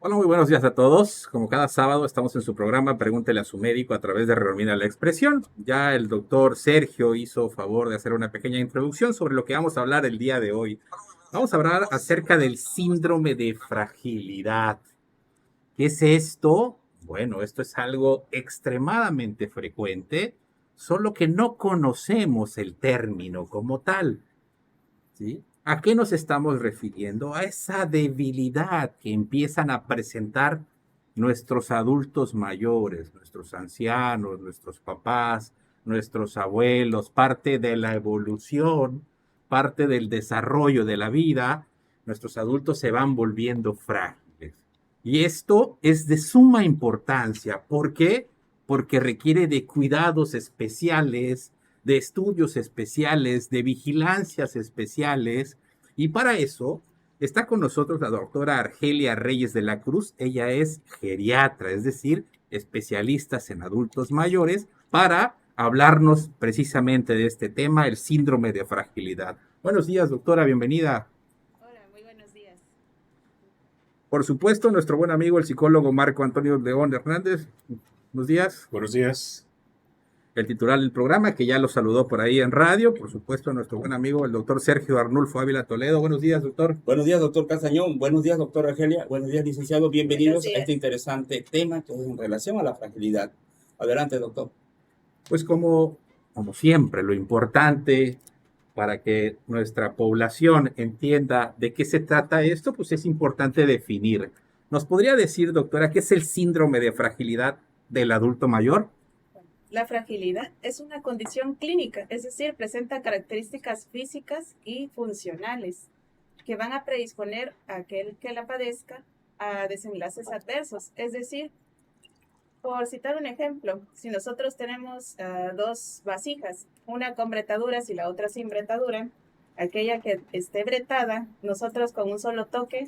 Hola, muy buenos días a todos. Como cada sábado estamos en su programa Pregúntele a su médico a través de Redomina la Expresión. Ya el doctor Sergio hizo favor de hacer una pequeña introducción sobre lo que vamos a hablar el día de hoy. Vamos a hablar acerca del síndrome de fragilidad. ¿Qué es esto? Bueno, esto es algo extremadamente frecuente, solo que no conocemos el término como tal. ¿Sí? ¿A qué nos estamos refiriendo? A esa debilidad que empiezan a presentar nuestros adultos mayores, nuestros ancianos, nuestros papás, nuestros abuelos, parte de la evolución, parte del desarrollo de la vida. Nuestros adultos se van volviendo frágiles. Y esto es de suma importancia. ¿Por qué? Porque requiere de cuidados especiales, de estudios especiales, de vigilancias especiales. Y para eso está con nosotros la doctora Argelia Reyes de la Cruz. Ella es geriatra, es decir, especialista en adultos mayores, para hablarnos precisamente de este tema, el síndrome de fragilidad. Buenos días, doctora, bienvenida. Hola, muy buenos días. Por supuesto, nuestro buen amigo, el psicólogo Marco Antonio León Hernández. Buenos días. Buenos días. El titular del programa, que ya lo saludó por ahí en radio, por supuesto, a nuestro buen amigo, el doctor Sergio Arnulfo Ávila Toledo. Buenos días, doctor. Buenos días, doctor Castañón. Buenos días, doctora Argelia. Buenos días, licenciado. Buenos Bienvenidos a días. este interesante tema que es en relación a la fragilidad. Adelante, doctor. Pues como siempre, lo importante para que nuestra población entienda de qué se trata esto, pues es importante definir. ¿Nos podría decir, doctora, qué es el síndrome de fragilidad del adulto mayor? La fragilidad es una condición clínica, es decir, presenta características físicas y funcionales que van a predisponer a aquel que la padezca a desenlaces adversos. Es decir, por citar un ejemplo, si nosotros tenemos dos vasijas, una con bretaduras y la otra sin bretadura, aquella que esté bretada, nosotros con un solo toque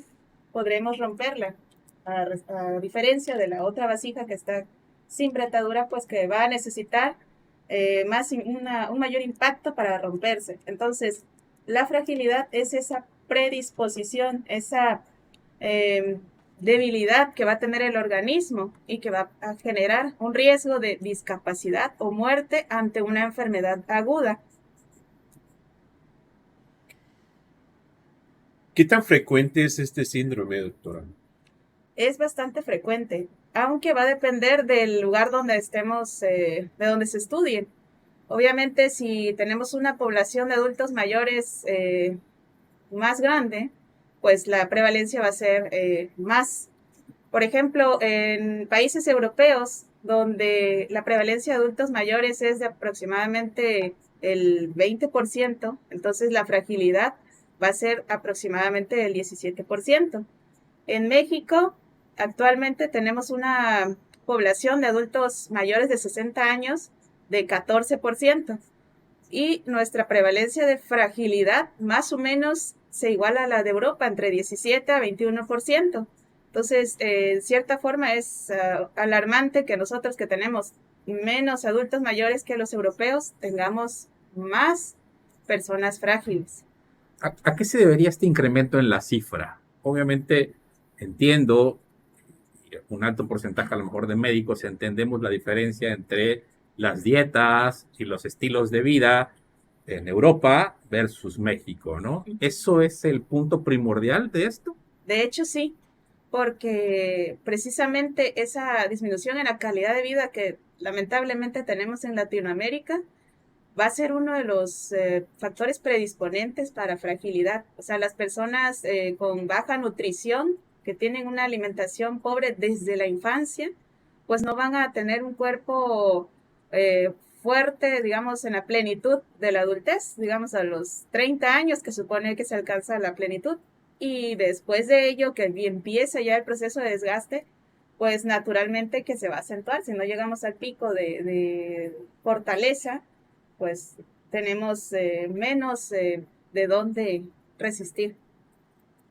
podremos romperla, a diferencia de la otra vasija que está sin bretadura, pues que va a necesitar un mayor impacto para romperse. Entonces, la fragilidad es esa predisposición, esa eh, debilidad que va a tener el organismo y que va a generar un riesgo de discapacidad o muerte ante una enfermedad aguda. ¿Qué tan frecuente es este síndrome, doctora? Es bastante frecuente, aunque va a depender del lugar donde estemos, de donde se estudie. Obviamente, si tenemos una población de adultos mayores más grande, pues la prevalencia va a ser más. Por ejemplo, en países europeos, donde la prevalencia de adultos mayores es de aproximadamente el 20%, entonces la fragilidad va a ser aproximadamente el 17%. En México, actualmente tenemos una población de adultos mayores de 60 años de 14% y nuestra prevalencia de fragilidad más o menos se iguala a la de Europa, entre 17 a 21%. Entonces, en cierta forma es alarmante que nosotros que tenemos menos adultos mayores que los europeos tengamos más personas frágiles. ¿A qué se debería este incremento en la cifra? Obviamente entiendo, un alto porcentaje a lo mejor de médicos entendemos la diferencia entre las dietas y los estilos de vida en Europa versus México, ¿no? ¿Eso es el punto primordial de esto? De hecho, sí, porque precisamente esa disminución en la calidad de vida que lamentablemente tenemos en Latinoamérica va a ser uno de los factores predisponentes para fragilidad. O sea, las personas con baja nutrición, que tienen una alimentación pobre desde la infancia, pues no van a tener un cuerpo eh, fuerte, digamos, en la plenitud de la adultez, digamos, a los 30 años que supone que se alcanza la plenitud. Y después de ello, que empieza ya el proceso de desgaste, pues naturalmente que se va a acentuar. Si no llegamos al pico de fortaleza, pues tenemos menos de dónde resistir.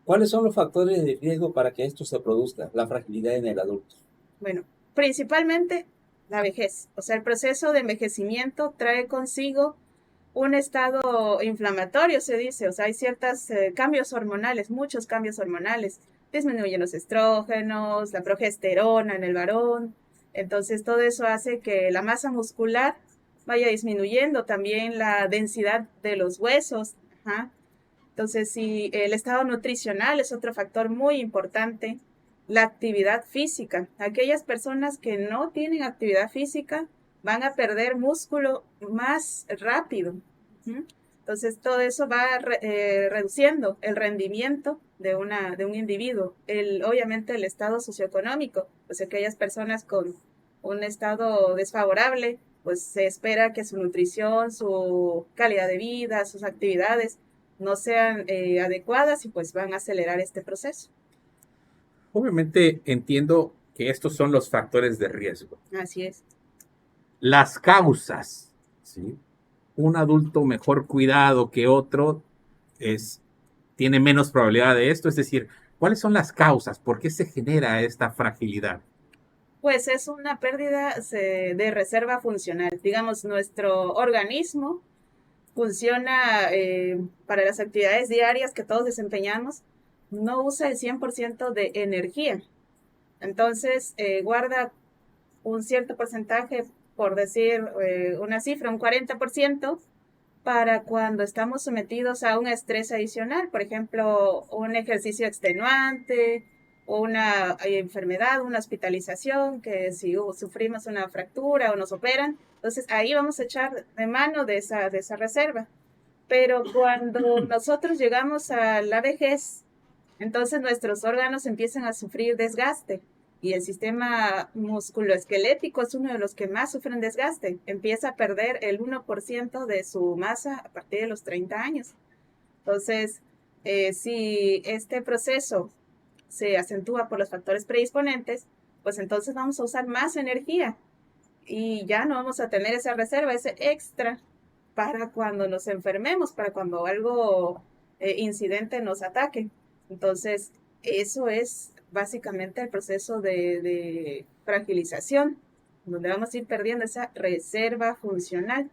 ¿Cuáles son los factores de riesgo para que esto se produzca, la fragilidad en el adulto? Bueno, principalmente la vejez. O sea, el proceso de envejecimiento trae consigo un estado inflamatorio, se dice. O sea, hay ciertos cambios hormonales, muchos cambios hormonales. disminuyen los estrógenos, la progesterona en el varón. Entonces todo eso hace que la masa muscular vaya disminuyendo, también la densidad de los huesos. Ajá. Entonces, sí, el estado nutricional es otro factor muy importante. La actividad física. Aquellas personas que no tienen actividad física van a perder músculo más rápido. Entonces, todo eso va reduciendo el rendimiento de un individuo. Obviamente, el estado socioeconómico, pues aquellas personas con un estado desfavorable, pues se espera que su nutrición, su calidad de vida, sus actividades no sean adecuadas y pues van a acelerar este proceso. Obviamente entiendo que estos son los factores de riesgo. Así es. Las causas, ¿sí? Un adulto mejor cuidado que otro tiene menos probabilidad de esto. Es decir, ¿cuáles son las causas? ¿Por qué se genera esta fragilidad? Pues es una pérdida de reserva funcional. Digamos, nuestro organismo funciona para las actividades diarias que todos desempeñamos, no usa el 100% de energía. Entonces, guarda un cierto porcentaje, por decir una cifra, un 40%, para cuando estamos sometidos a un estrés adicional, por ejemplo, un ejercicio extenuante, o una enfermedad, una hospitalización, que si sufrimos una fractura o nos operan, entonces ahí vamos a echar de mano de esa reserva. Pero cuando nosotros llegamos a la vejez, entonces nuestros órganos empiezan a sufrir desgaste y el sistema musculoesquelético es uno de los que más sufren desgaste. Empieza a perder el 1% de su masa a partir de los 30 años. Entonces, si este proceso se acentúa por los factores predisponentes, pues entonces vamos a usar más energía y ya no vamos a tener esa reserva, ese extra para cuando nos enfermemos, para cuando algo incidente nos ataque. Entonces, eso es básicamente el proceso de fragilización, donde vamos a ir perdiendo esa reserva funcional.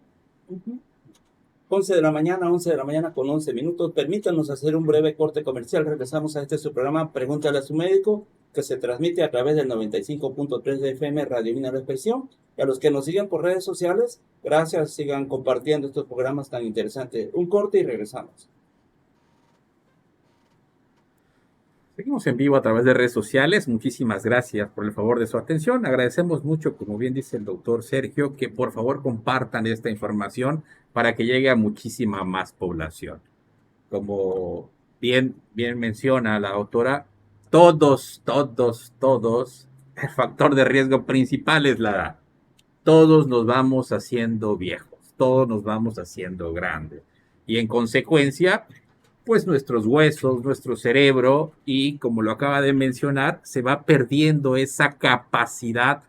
11 de la mañana, 11 de la mañana con 11 minutos. Permítanos hacer un breve corte comercial. Regresamos a su programa Pregúntale a su médico, que se transmite a través del 95.3 de FM Radio Vida La Expresión. Y a los que nos siguen por redes sociales, gracias, sigan compartiendo estos programas tan interesantes. Un corte y regresamos. Seguimos en vivo a través de redes sociales. Muchísimas gracias por el favor de su atención. Agradecemos mucho, como bien dice el doctor Sergio, que por favor compartan esta información para que llegue a muchísima más población. Como bien menciona la doctora, todos, el factor de riesgo principal es la edad. Todos nos vamos haciendo viejos, todos nos vamos haciendo grandes. Y en consecuencia, pues nuestros huesos, nuestro cerebro y, como lo acaba de mencionar, se va perdiendo esa capacidad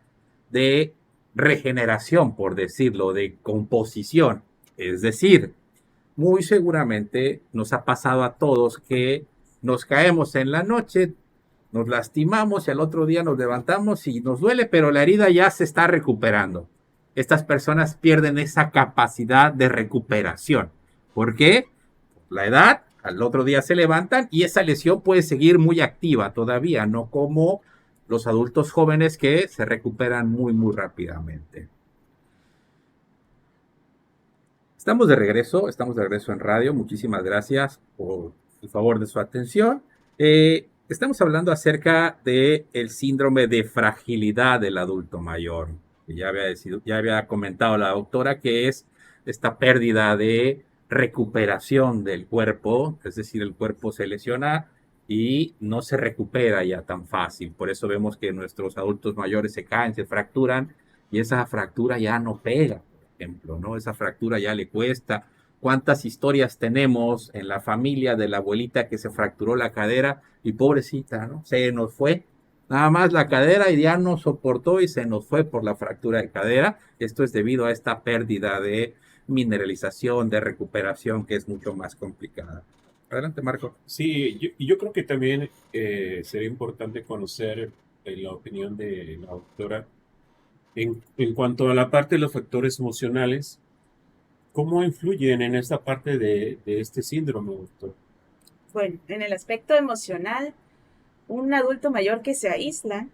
de regeneración, por decirlo, de composición. Es decir, muy seguramente nos ha pasado a todos que nos caemos en la noche, nos lastimamos y al otro día nos levantamos y nos duele, pero la herida ya se está recuperando. Estas personas pierden esa capacidad de recuperación. ¿Por qué? La edad, al otro día se levantan y esa lesión puede seguir muy activa todavía, no como los adultos jóvenes que se recuperan muy rápidamente. Estamos de regreso en radio. Muchísimas gracias por el favor de su atención. Estamos hablando acerca del síndrome de fragilidad del adulto mayor. Ya había comentado la doctora que es esta pérdida de recuperación del cuerpo, es decir, el cuerpo se lesiona y no se recupera ya tan fácil. Por eso vemos que nuestros adultos mayores se caen, se fracturan y esa fractura ya no pega, por ejemplo, ¿no? Esa fractura ya le cuesta. ¿Cuántas historias tenemos en la familia de la abuelita que se fracturó la cadera y pobrecita, ¿no? Se nos fue nada más la cadera y ya no soportó y se nos fue por la fractura de cadera. Esto es debido a esta pérdida de mineralización, de recuperación, que es mucho más complicada. Adelante, Marco. Sí, yo creo que también sería importante conocer la opinión de la doctora en cuanto a la parte de los factores emocionales. ¿Cómo influyen en esta parte de este síndrome, doctor? Bueno, en el aspecto emocional, Un adulto mayor que se aísla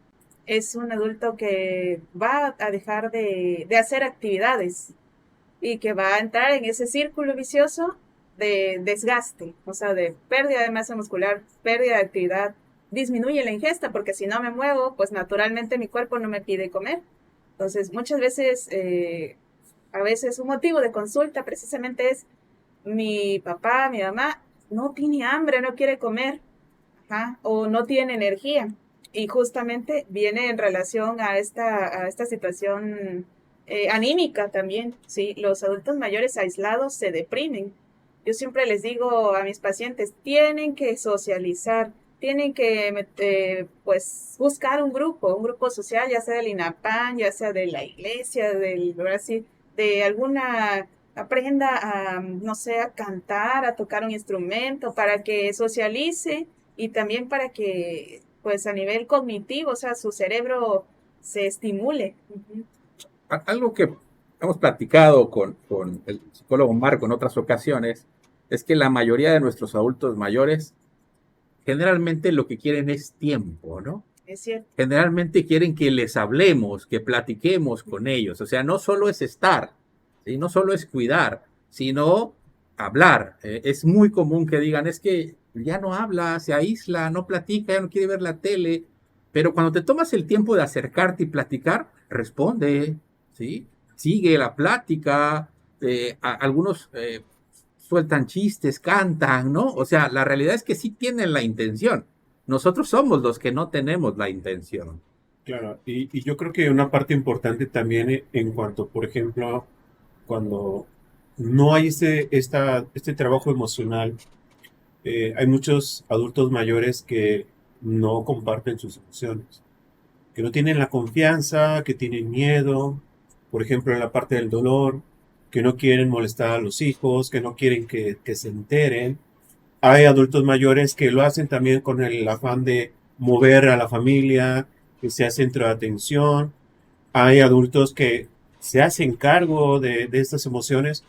es un adulto que va a dejar de hacer actividades y que va a entrar en ese círculo vicioso de desgaste, o sea, de pérdida de masa muscular, pérdida de actividad, disminuye la ingesta, porque si no me muevo, pues naturalmente mi cuerpo no me pide comer. Entonces, muchas veces, a veces un motivo de consulta precisamente es mi papá, mi mamá, no tiene hambre, no quiere comer, ajá, o no tiene energía. Y justamente viene en relación a esta situación anímica también, ¿sí? Los adultos mayores aislados se deprimen. Yo siempre les digo a mis pacientes, tienen que socializar, tienen que pues buscar un grupo social, ya sea del INAPAN, ya sea de la iglesia, ahora sí, de alguna, aprenda a, no sé, a cantar, a tocar un instrumento, para que socialice y también para que, pues a nivel cognitivo, o sea, su cerebro se estimule. Ujú. Algo que hemos platicado con el psicólogo Marco en otras ocasiones es que la mayoría de nuestros adultos mayores generalmente lo que quieren es tiempo, ¿no? Es cierto. Generalmente quieren que les hablemos, que platiquemos con ellos. O sea, no solo es estar, ¿sí? No solo es cuidar, sino hablar. Es muy común que digan, es que ya no habla, se aísla, no platica, ya no quiere ver la tele. Pero cuando te tomas el tiempo de acercarte y platicar, responde, ¿sí? Sigue la plática. Algunos sueltan chistes, cantan, ¿no? O sea, la realidad es que sí tienen la intención. Nosotros somos los que no tenemos la intención. Claro, y yo creo que una parte importante también en cuanto, por ejemplo, cuando no hay este trabajo emocional, hay muchos adultos mayores que no comparten sus emociones, que no tienen la confianza, que tienen miedo, por ejemplo, en la parte del dolor, que no quieren molestar a los hijos, que no quieren que se enteren. Hay adultos mayores que lo hacen también con el afán de mover a la familia, que sea centro de atención. Hay adultos que se hacen cargo de estas emociones,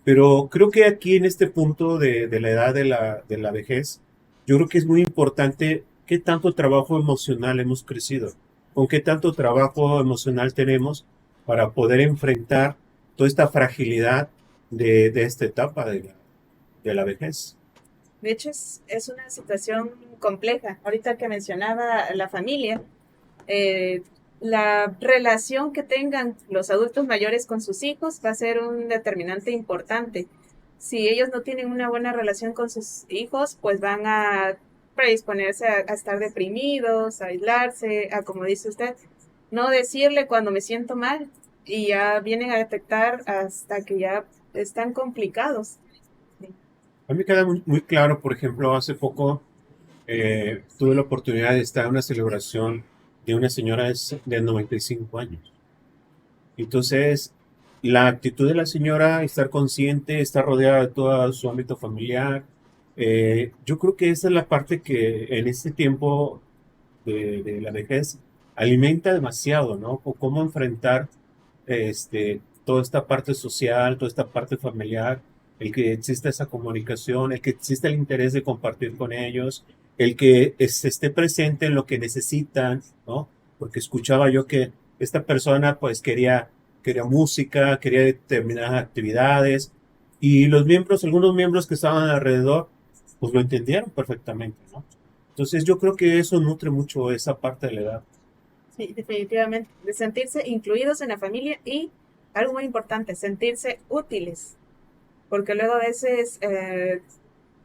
pero creo que aquí en este punto de la edad de la vejez, yo creo que es muy importante qué tanto trabajo emocional hemos crecido, con qué tanto trabajo emocional tenemos para poder enfrentar toda esta fragilidad de esta etapa de la vejez. De hecho, es una situación compleja. Ahorita que mencionaba la familia, eh, la relación que tengan los adultos mayores con sus hijos va a ser un determinante importante. Si ellos no tienen una buena relación con sus hijos, pues van a predisponerse a estar deprimidos, a aislarse, a, como dice usted, no decirle cuando me siento mal y ya vienen a detectar hasta que ya están complicados. A mí me queda muy, muy claro, por ejemplo, hace poco tuve la oportunidad de estar en una celebración de una señora de 95 años. Entonces, la actitud de la señora, estar consciente, estar rodeada de todo su ámbito familiar, yo creo que esa es la parte que en este tiempo de la vejez alimenta demasiado, ¿no? O cómo enfrentar toda esta parte social, toda esta parte familiar, el que exista esa comunicación, el que exista el interés de compartir con ellos, el que se esté presente en lo que necesitan, ¿no? Porque escuchaba yo que esta persona pues quería música, quería determinadas actividades y los miembros, algunos miembros que estaban alrededor, pues lo entendieron perfectamente, ¿no? Entonces yo creo que eso nutre mucho esa parte de la edad. Sí, definitivamente, de sentirse incluidos en la familia y algo muy importante, sentirse útiles, porque luego a veces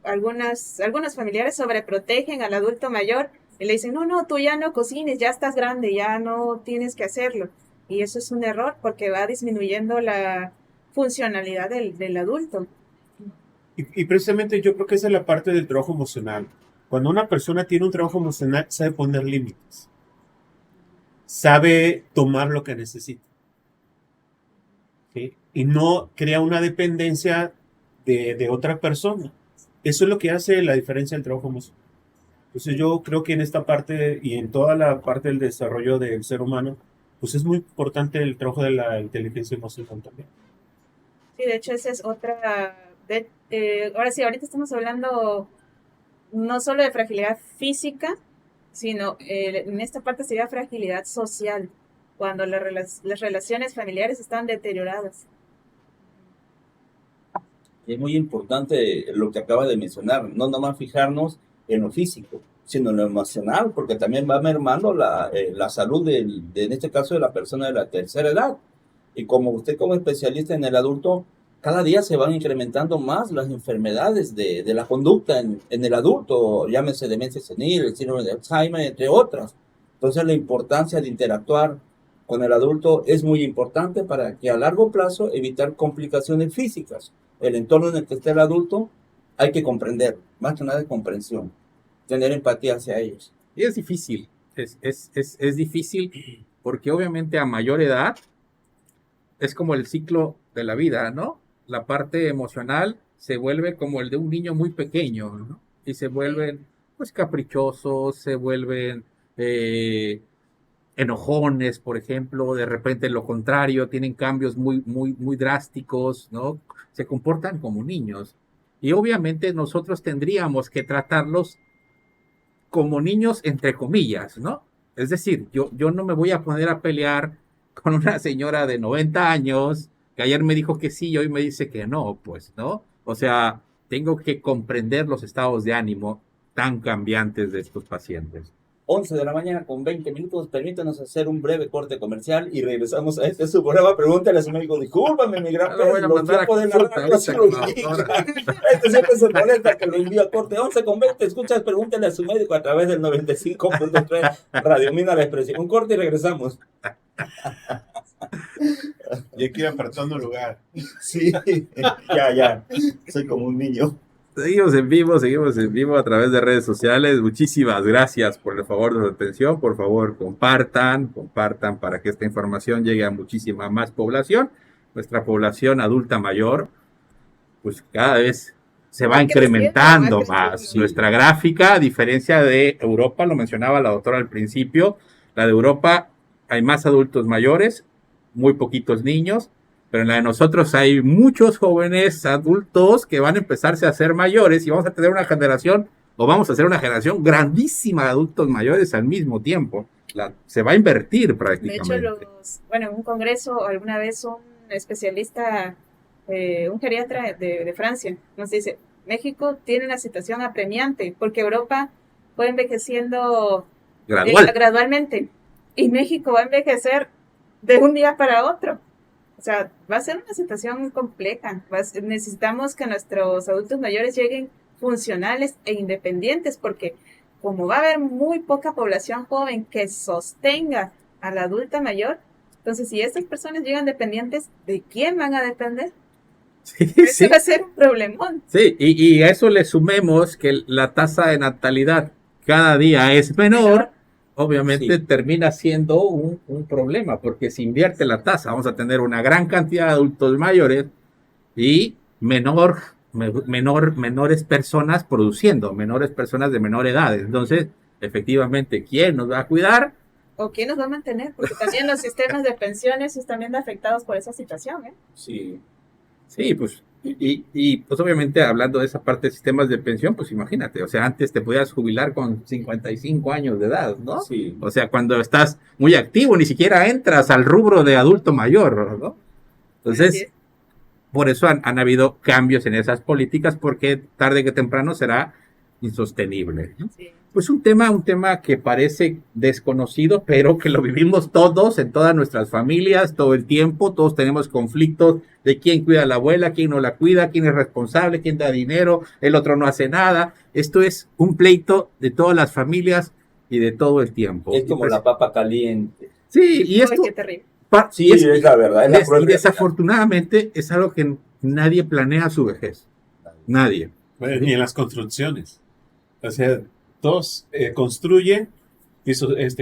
algunos familiares sobreprotegen al adulto mayor y le dicen, no, no, tú ya no cocines, ya estás grande, ya no tienes que hacerlo. Y eso es un error porque va disminuyendo la funcionalidad del adulto. Y precisamente yo creo que esa es la parte del trabajo emocional. Cuando una persona tiene un trabajo emocional, sabe poner límites, sabe tomar lo que necesita, ¿sí? Y no crea una dependencia de otra persona. Eso es lo que hace la diferencia del trabajo emocional. Entonces yo creo que en esta parte y en toda la parte del desarrollo del ser humano, pues es muy importante el trabajo de la inteligencia emocional también. Sí, de hecho, esa es otra. Ahora sí, ahorita estamos hablando no solo de fragilidad física, sino en esta parte sería fragilidad social, cuando las relaciones familiares están deterioradas. Es muy importante lo que acaba de mencionar, no nomás fijarnos en lo físico, sino en lo emocional, porque también va mermando la salud en este caso de la persona de la tercera edad. Y como usted como especialista en el adulto, cada día se van incrementando más las enfermedades de la conducta en el adulto, llámese demencia senil, el síndrome de Alzheimer, entre otras. Entonces la importancia de interactuar con el adulto es muy importante para que a largo plazo evitar complicaciones físicas. El entorno en el que esté el adulto hay que comprender, más que nada de comprensión, tener empatía hacia ellos. Y es difícil, es difícil porque obviamente a mayor edad es como el ciclo de la vida, ¿no? La parte emocional se vuelve como el de un niño muy pequeño, ¿no? Y se vuelven, pues, caprichosos, se vuelven enojones, por ejemplo, de repente lo contrario, tienen cambios muy drásticos, ¿no? Se comportan como niños. Y obviamente nosotros tendríamos que tratarlos como niños, entre comillas, ¿no? Es decir, yo no me voy a poner a pelear con una señora de 90 años que ayer me dijo que sí y hoy me dice que no, pues, ¿no? O sea, tengo que comprender los estados de ánimo tan cambiantes de estos pacientes. 11 de la mañana con 20 minutos, permítanos hacer un breve corte comercial y regresamos a su programa. Pregúntale a su médico, discúlpame, mi gran voy a mandar a consulta ahorita. Este siempre se molesta que lo envío a corte. 11 con 20, escuchas, pregúntale a su médico a través del 95.3 Radio Mina La Expresión. Un corte y regresamos. Y hay que ir apartando lugar. Sí, ya, soy como un niño. Seguimos en vivo a través de redes sociales. Muchísimas gracias por el favor de su atención. Por favor, compartan para que esta información llegue a muchísima más población. Nuestra población adulta mayor, pues cada vez se va incrementando más. Nuestra gráfica, a diferencia de Europa, lo mencionaba la doctora al principio, la de Europa hay más adultos mayores, muy poquitos niños. Pero en la de nosotros hay muchos jóvenes adultos que van a empezarse a ser mayores y vamos a tener una generación, o vamos a hacer una generación grandísima de adultos mayores al mismo tiempo. Se va a invertir prácticamente. De hecho, en un congreso alguna vez un especialista, un geriatra de Francia, nos dice, México tiene una situación apremiante porque Europa fue envejeciendo gradualmente y México va a envejecer de un día para otro. O sea, va a ser una situación compleja. Necesitamos que nuestros adultos mayores lleguen funcionales e independientes, porque como va a haber muy poca población joven que sostenga a la adulta mayor, entonces si estas personas llegan dependientes, ¿de quién van a depender? Sí, Eso va a ser un problemón. Sí, y a eso le sumemos que la tasa de natalidad cada día es menor. Obviamente termina siendo un problema, porque si invierte la tasa, vamos a tener una gran cantidad de adultos mayores y menores personas produciendo, menores personas de menor edad. Entonces, efectivamente, ¿quién nos va a cuidar? ¿O quién nos va a mantener? Porque también los sistemas de pensiones están viendo afectados por esa situación, ¿eh? Sí. Sí, pues, y pues obviamente hablando de esa parte de sistemas de pensión, pues imagínate, o sea, antes te podías jubilar con 55 años de edad, ¿no? Sí. O sea, cuando estás muy activo, ni siquiera entras al rubro de adulto mayor, ¿no? Entonces, por eso han habido cambios en esas políticas, porque tarde que temprano será insostenible, ¿no? Sí. Pues un tema que parece desconocido, pero que lo vivimos todos en todas nuestras familias, todo el tiempo. Todos tenemos conflictos de quién cuida a la abuela, quién no la cuida, quién es responsable, quién da dinero, el otro no hace nada. Esto es un pleito de todas las familias y de todo el tiempo. Es como la papa caliente. Sí, y esto... Qué terrible. Sí, es la verdad. Y desafortunadamente es algo que nadie planea su vejez. Nadie. Bueno, ni en las construcciones. O sea, todos construyen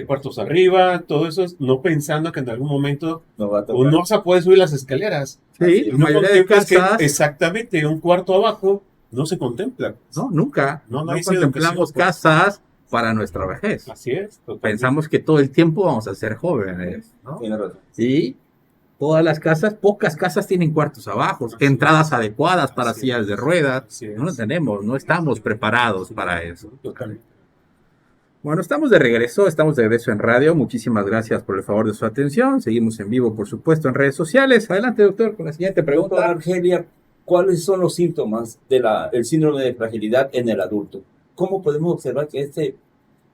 cuartos arriba, todo eso, no pensando que en algún momento uno se puede subir las escaleras. Sí, la mayoría de casas. Exactamente, un cuarto abajo no se contempla. No, nunca. No contemplamos casas para nuestra vejez. Así es. Totalmente. Pensamos que todo el tiempo vamos a ser jóvenes, ¿no? Y todas las casas, pocas casas tienen cuartos abajo, entradas adecuadas para sillas de ruedas. No lo tenemos, no estamos preparados para eso. Totalmente. Bueno, estamos de regreso en radio. Muchísimas gracias por el favor de su atención. Seguimos en vivo, por supuesto, en redes sociales. Adelante, doctor, con la siguiente Doctora pregunta. Argelia, ¿cuáles son los síntomas del síndrome de fragilidad en el adulto? ¿Cómo podemos observar que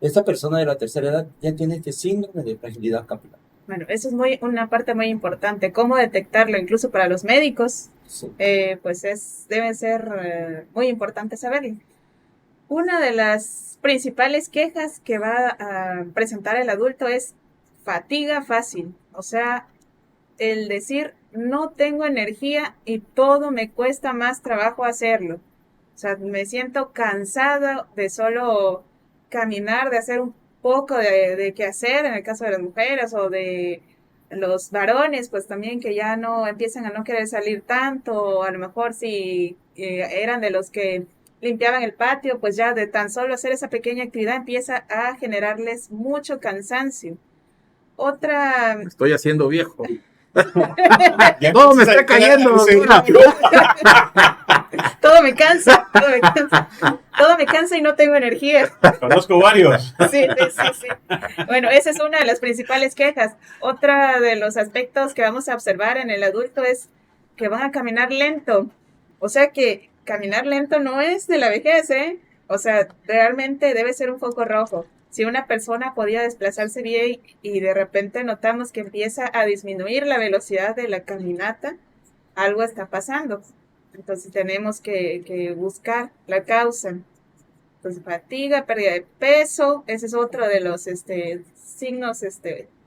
esta persona de la tercera edad ya tiene este síndrome de fragilidad capilar? Bueno, eso es una parte muy importante. ¿Cómo detectarlo? Incluso para los médicos, Sí. debe ser muy importante saberlo. Una de las principales quejas que va a presentar el adulto es fatiga fácil. O sea, el decir no tengo energía y todo me cuesta más trabajo hacerlo. O sea, me siento cansada de solo caminar, de hacer un poco de qué hacer, en el caso de las mujeres o de los varones, pues también que ya no empiezan a no querer salir tanto, o a lo mejor si eran de los que limpiaban el patio, pues ya de tan solo hacer esa pequeña actividad empieza a generarles mucho cansancio. Otra... Me estoy haciendo viejo. Ya Todo me empiezas a está cayendo, quedar- doctora. Todo me cansa, todo me cansa y no tengo energía. Conozco varios. Sí. Bueno, esa es una de las principales quejas. Otra de los aspectos que vamos a observar en el adulto es que van a caminar lento. O sea que caminar lento no es de la vejez, ¿eh? O sea, realmente debe ser un foco rojo. Si una persona podía desplazarse bien y de repente notamos que empieza a disminuir la velocidad de la caminata, algo está pasando. Entonces tenemos que buscar la causa. Entonces, fatiga, pérdida de peso, ese es otro de los signos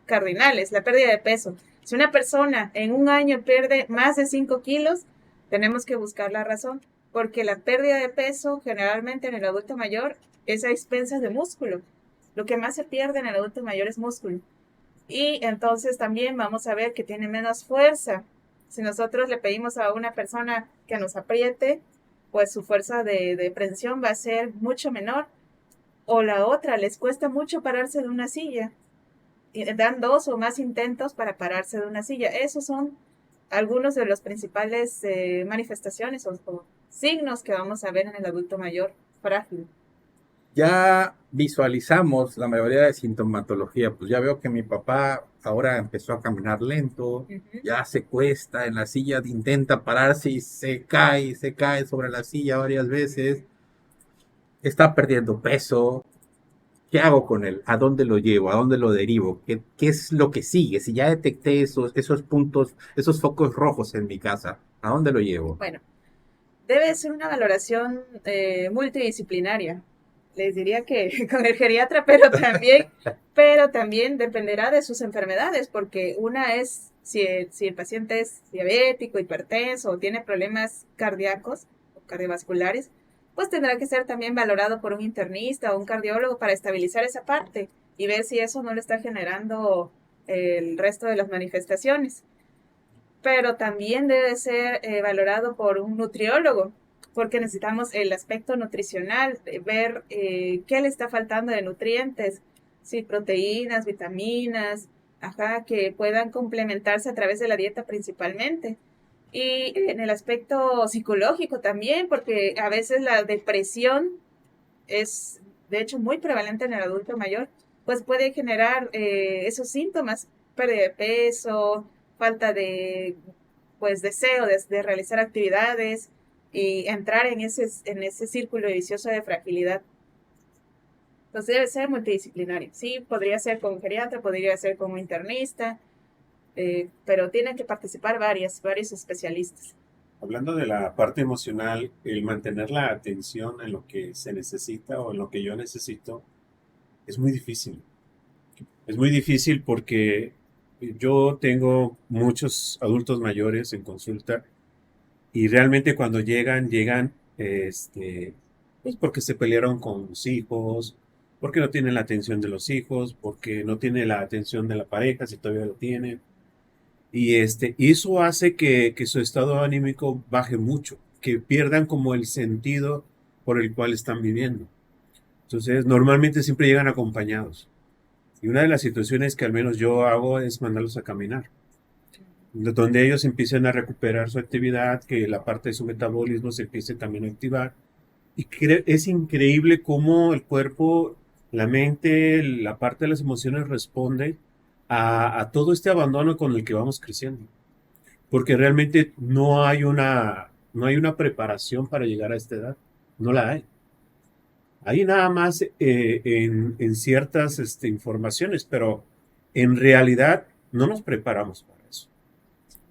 cardinales, la pérdida de peso. Si una persona en un año pierde más de 5 kilos, tenemos que buscar la razón, porque la pérdida de peso generalmente en el adulto mayor es a expensas de músculo. Lo que más se pierde en el adulto mayor es músculo. Y entonces también vamos a ver que tiene menos fuerza. Si nosotros le pedimos a una persona que nos apriete, pues su fuerza de presión va a ser mucho menor. O la otra, les cuesta mucho pararse de una silla. Y dan 2 o más intentos para pararse de una silla. Esos son algunos de los principales manifestaciones o signos que vamos a ver en el adulto mayor frágil. Ya visualizamos la mayoría de sintomatología. Pues ya veo que mi papá ahora empezó a caminar lento, ya se cuesta en la silla, intenta pararse y se cae sobre la silla varias veces. Está perdiendo peso. ¿Qué hago con él? ¿A dónde lo llevo? ¿A dónde lo derivo? ¿Qué es lo que sigue? Si ya detecté esos puntos, esos focos rojos en mi casa, ¿a dónde lo llevo? Bueno, debe ser una valoración multidisciplinaria. Les diría que con el geriatra, pero también dependerá de sus enfermedades, porque una es si el paciente es diabético, hipertenso o tiene problemas cardíacos o cardiovasculares, pues tendrá que ser también valorado por un internista o un cardiólogo para estabilizar esa parte y ver si eso no le está generando el resto de las manifestaciones. Pero también debe ser valorado por un nutriólogo, porque necesitamos el aspecto nutricional, ver qué le está faltando de nutrientes, sí, proteínas, vitaminas, que puedan complementarse a través de la dieta principalmente. Y en el aspecto psicológico también, porque a veces la depresión es, de hecho, muy prevalente en el adulto mayor, pues puede generar esos síntomas, pérdida de peso, falta de, pues, deseo de realizar actividades y entrar en ese círculo vicioso de fragilidad. Entonces debe ser multidisciplinario. Sí, podría ser con un geriatra, podría ser con un internista, pero tienen que participar varios especialistas. Hablando de la parte emocional, el mantener la atención en lo que se necesita o en lo que yo necesito es muy difícil. Es muy difícil porque yo tengo muchos adultos mayores en consulta y realmente cuando llegan, pues porque se pelearon con los hijos, porque no tienen la atención de los hijos, porque no tienen la atención de la pareja, si todavía lo tienen. Y eso hace que su estado anímico baje mucho, que pierdan como el sentido por el cual están viviendo. Entonces, normalmente siempre llegan acompañados. Y una de las situaciones que al menos yo hago es mandarlos a caminar, donde ellos empiecen a recuperar su actividad, que la parte de su metabolismo se empiece también a activar. Y es increíble cómo el cuerpo La mente, la parte de las emociones responde a todo este abandono con el que vamos creciendo. Porque realmente no hay una preparación para llegar a esta edad. No la hay. Hay nada más en ciertas informaciones, pero en realidad no nos preparamos para eso.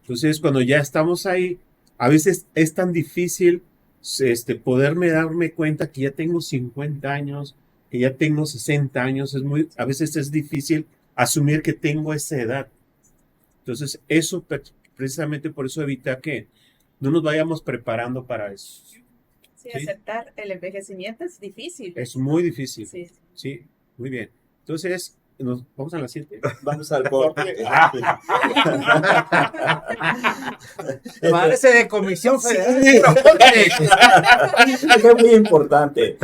Entonces, cuando ya estamos ahí, a veces es tan difícil poderme darme cuenta que ya tengo 50 años, que ya tengo 60 años. A veces es difícil asumir que tengo esa edad. Entonces, eso precisamente por eso evita que no nos vayamos preparando para eso. Sí, Sí. aceptar el envejecimiento es difícil. Es muy difícil. Sí. Sí, muy bien. Entonces, nos vamos a la siguiente. Vamos al corte. Parece de Comisión Federal. Eso es muy importante.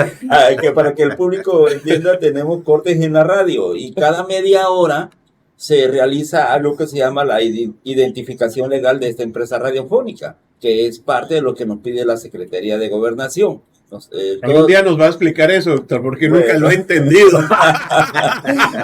Que para que el público entienda, tenemos cortes en la radio y cada media hora se realiza algo que se llama la identificación legal de esta empresa radiofónica, que es parte de lo que nos pide la Secretaría de Gobernación. Algún día nos va a explicar eso, doctor, porque Bueno. nunca lo he entendido.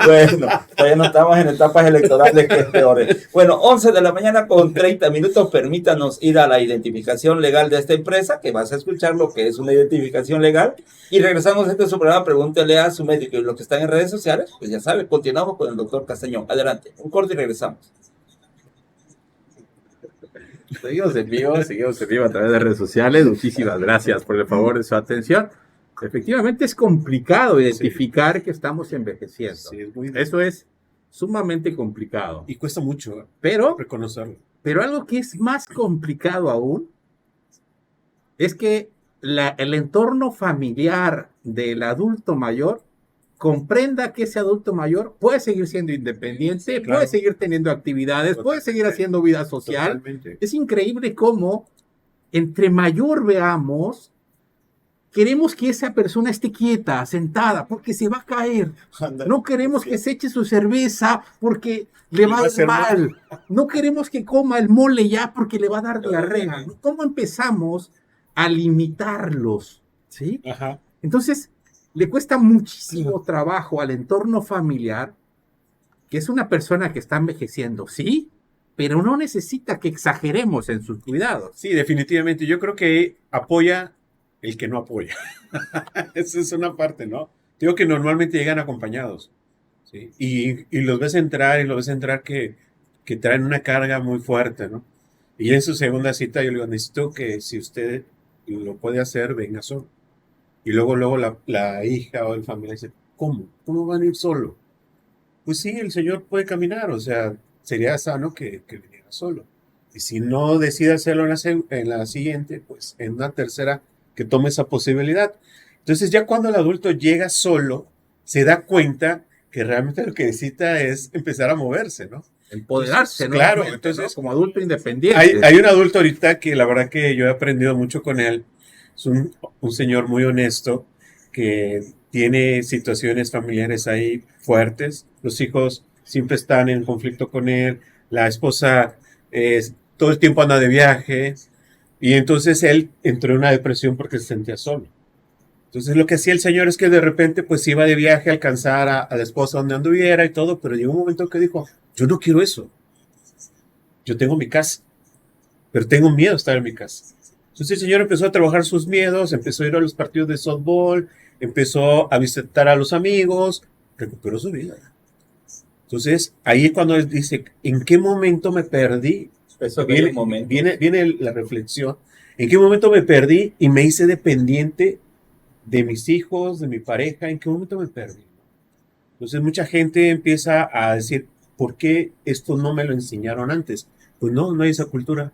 Bueno, todavía no estamos en etapas electorales, que es peor. Bueno, 11 de la mañana con 30 minutos, permítanos ir a la identificación legal de esta empresa, que vas a escuchar lo que es una identificación legal, y regresamos a este su programa, pregúntele a su médico, y los que están en redes sociales, pues ya sabe, continuamos con el doctor Castañón. Adelante, un corte y regresamos. Seguimos en vivo a través de redes sociales. Muchísimas gracias por el favor de su atención. Efectivamente es complicado identificar que estamos envejeciendo. Sí, es muy Eso es sumamente complicado. Y cuesta mucho Pero reconocerlo. algo que es más complicado aún es que el entorno familiar del adulto mayor comprenda que ese adulto mayor puede seguir siendo independiente, claro. puede seguir teniendo actividades, puede seguir haciendo vida social. Totalmente. Es increíble cómo entre mayor veamos, queremos que esa persona esté quieta, sentada, porque se va a caer. No queremos que se eche su cerveza porque le va a ir mal. No queremos que coma el mole ya porque le va a dar diarrea. ¿Cómo empezamos a limitarlos? ¿Sí? Ajá. Entonces, le cuesta muchísimo trabajo al entorno familiar, que es una persona que está envejeciendo, sí, pero no necesita que exageremos en sus cuidados. Sí, definitivamente. Yo creo que apoya el que no apoya. Esa es una parte, ¿no? Digo que normalmente llegan acompañados, ¿sí? Y los ves entrar que traen una carga muy fuerte, ¿no? Y en su segunda cita yo le digo, necesito que si usted lo puede hacer, venga solo. Y luego la hija o el familiar dice, ¿cómo? ¿Cómo van a ir solo? Pues sí, el señor puede caminar, o sea, sería sano que viniera solo. Y si no decide hacerlo en la siguiente, pues en una tercera que tome esa posibilidad. Entonces ya cuando el adulto llega solo, se da cuenta que realmente lo que necesita es empezar a moverse, ¿no? Empoderarse, ¿no? Claro, ¿no? entonces Como adulto independiente. hay un adulto ahorita que la verdad que yo he aprendido mucho con él. Es un señor muy honesto que tiene situaciones familiares ahí fuertes. Los hijos siempre están en conflicto con él. La esposa todo el tiempo anda de viaje. Y entonces él entró en una depresión porque se sentía solo. Entonces lo que hacía el señor es que de repente pues iba de viaje a alcanzar a la esposa donde anduviera y todo. Pero llegó un momento que dijo, yo no quiero eso. Yo tengo mi casa. Pero tengo miedo de estar en mi casa. Entonces el señor empezó a trabajar sus miedos, empezó a ir a los partidos de softball, empezó a visitar a los amigos, recuperó su vida. Entonces ahí es cuando él dice, ¿en qué momento me perdí? Eso Viene la reflexión. ¿En qué momento me perdí y me hice dependiente de mis hijos, de mi pareja? ¿En qué momento me perdí? Entonces mucha gente empieza a decir, ¿por qué esto no me lo enseñaron antes? Pues no hay esa cultura.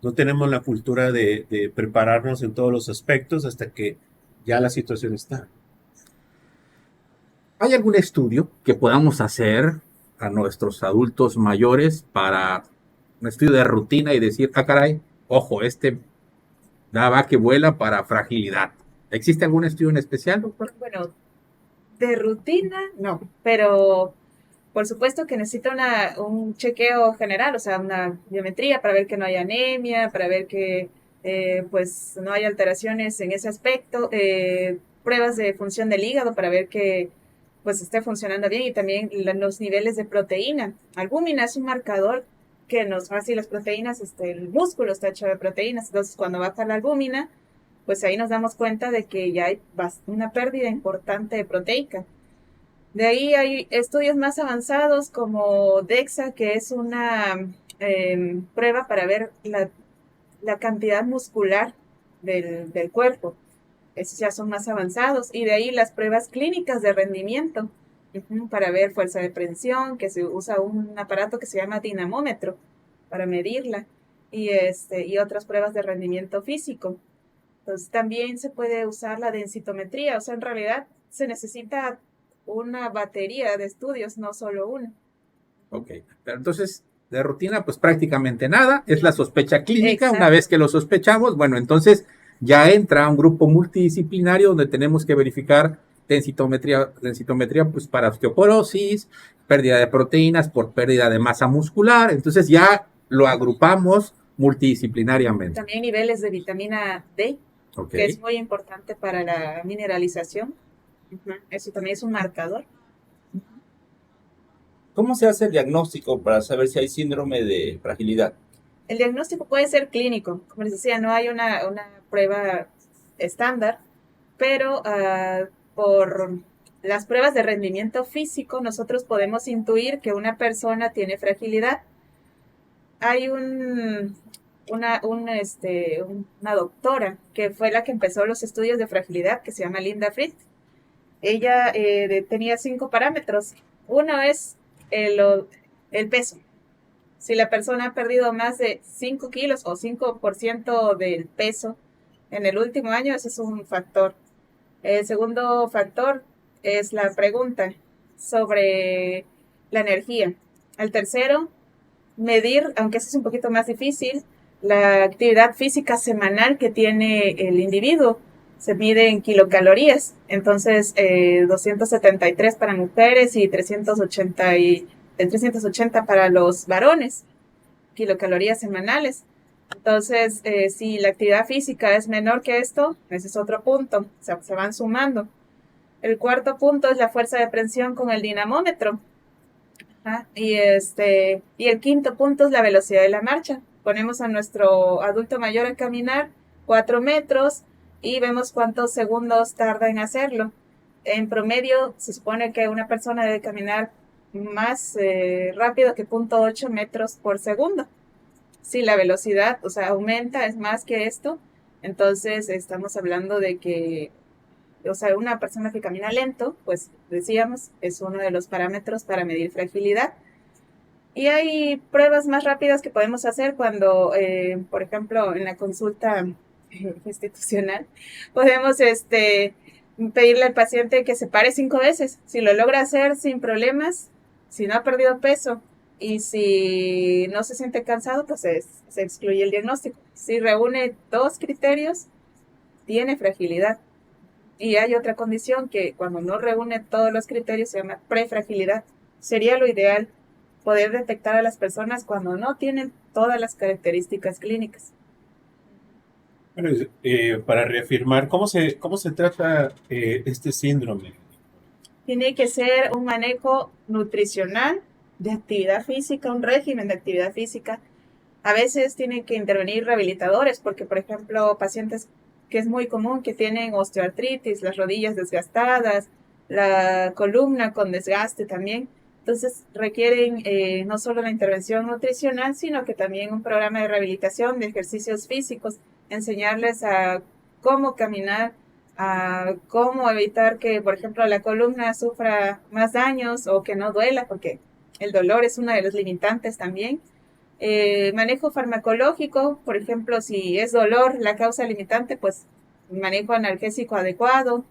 No tenemos la cultura de prepararnos en todos los aspectos hasta que ya la situación está. ¿Hay algún estudio que podamos hacer a nuestros adultos mayores para un estudio de rutina y decir, caray, ojo, va que vuela para fragilidad? ¿Existe algún estudio en especial, doctor? Bueno, de rutina no, pero por supuesto que necesita un chequeo general, o sea, una biometría para ver que no haya anemia, para ver que pues no haya alteraciones en ese aspecto, pruebas de función del hígado para ver que pues esté funcionando bien, y también los niveles de proteína. Albúmina es un marcador que nos va, si las proteínas, el músculo está hecho de proteínas, entonces cuando baja la albúmina, pues ahí nos damos cuenta de que ya hay una pérdida importante de proteica. De ahí hay estudios más avanzados como DEXA, que es una prueba para ver la cantidad muscular del cuerpo. Esos ya son más avanzados. Y de ahí las pruebas clínicas de rendimiento, para ver fuerza de presión, que se usa un aparato que se llama dinamómetro para medirla, y otras pruebas de rendimiento físico. Entonces también se puede usar la densitometría, o sea, en realidad se necesita una batería de estudios, no solo uno. Ok, pero entonces de rutina pues prácticamente nada, es la sospecha clínica. Exacto. Una vez que lo sospechamos, bueno, entonces ya entra un grupo multidisciplinario donde tenemos que verificar densitometría pues para osteoporosis, pérdida de proteínas por pérdida de masa muscular, entonces ya lo agrupamos multidisciplinariamente. También niveles de vitamina D, Ok. que es muy importante para la mineralización. Eso también es un marcador. ¿Cómo se hace el diagnóstico para saber si hay síndrome de fragilidad? El diagnóstico puede ser clínico, como les decía, no hay una prueba estándar, pero por las pruebas de rendimiento físico nosotros podemos intuir que una persona tiene fragilidad. Hay una doctora que fue la que empezó los estudios de fragilidad, que se llama Linda Fried. Ella tenía 5 parámetros. Uno es el peso. Si la persona ha perdido más de 5 kilos o 5% del peso en el último año, ese es un factor. El segundo factor es la pregunta sobre la energía. El tercero, medir, aunque eso es un poquito más difícil, la actividad física semanal que tiene el individuo. Se mide en kilocalorías, entonces 273 para mujeres y 380 para los varones, kilocalorías semanales. Entonces, si la actividad física es menor que esto, ese es otro punto, o sea, se van sumando. El cuarto punto es la fuerza de presión con el dinamómetro. Y el quinto punto es la velocidad de la marcha. Ponemos a nuestro adulto mayor a caminar 4 metros y vemos cuántos segundos tarda en hacerlo. En promedio, se supone que una persona debe caminar más rápido que 0.8 metros por segundo. Si la velocidad, o sea, aumenta, es más que esto, entonces estamos hablando de que, o sea, una persona que camina lento, pues decíamos, es uno de los parámetros para medir fragilidad. Y hay pruebas más rápidas que podemos hacer cuando, por ejemplo, en la consulta institucional, podemos pedirle al paciente que se pare 5 veces. Si lo logra hacer sin problemas, si no ha perdido peso y si no se siente cansado, pues se excluye el diagnóstico. Si reúne 2 criterios, tiene fragilidad. Y hay otra condición que cuando no reúne todos los criterios se llama prefragilidad. Sería lo ideal poder detectar a las personas cuando no tienen todas las características clínicas. Bueno, para reafirmar, ¿cómo se trata este síndrome? Tiene que ser un manejo nutricional, de actividad física, un régimen de actividad física. A veces tienen que intervenir rehabilitadores porque, por ejemplo, pacientes que es muy común que tienen osteoartritis, las rodillas desgastadas, la columna con desgaste también. Entonces requieren no solo la intervención nutricional, sino que también un programa de rehabilitación de ejercicios físicos, enseñarles a cómo caminar, a cómo evitar que, por ejemplo, la columna sufra más daños o que no duela, porque el dolor es uno de los limitantes también. Manejo farmacológico, por ejemplo, si es dolor la causa limitante, pues manejo analgésico adecuado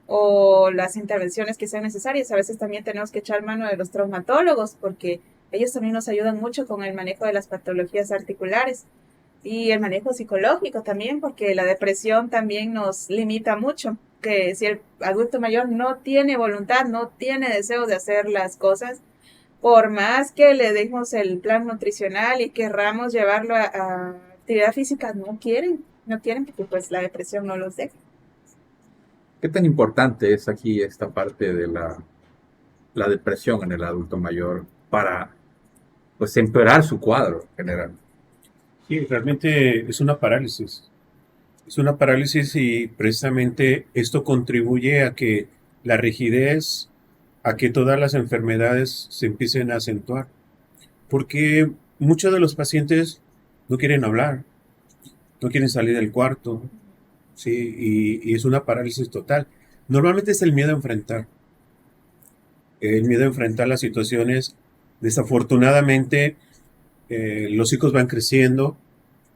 o las intervenciones que sean necesarias. A veces también tenemos que echar mano de los traumatólogos porque ellos también nos ayudan mucho con el manejo de las patologías articulares y el manejo psicológico también, porque la depresión también nos limita mucho, que si el adulto mayor no tiene voluntad, no tiene deseo de hacer las cosas, por más que le demos el plan nutricional y querramos llevarlo a actividad física, no quieren porque pues la depresión no los deja. ¿Qué tan importante es aquí esta parte de la la depresión en el adulto mayor para pues empeorar su cuadro general. Sí, realmente es una parálisis. Es una parálisis y precisamente esto contribuye a que la rigidez, a que todas las enfermedades se empiecen a acentuar. Porque muchos de los pacientes no quieren hablar, no quieren salir del cuarto, ¿sí? Y es una parálisis total. Normalmente es el miedo a enfrentar. El miedo a enfrentar las situaciones. Desafortunadamente, los hijos van creciendo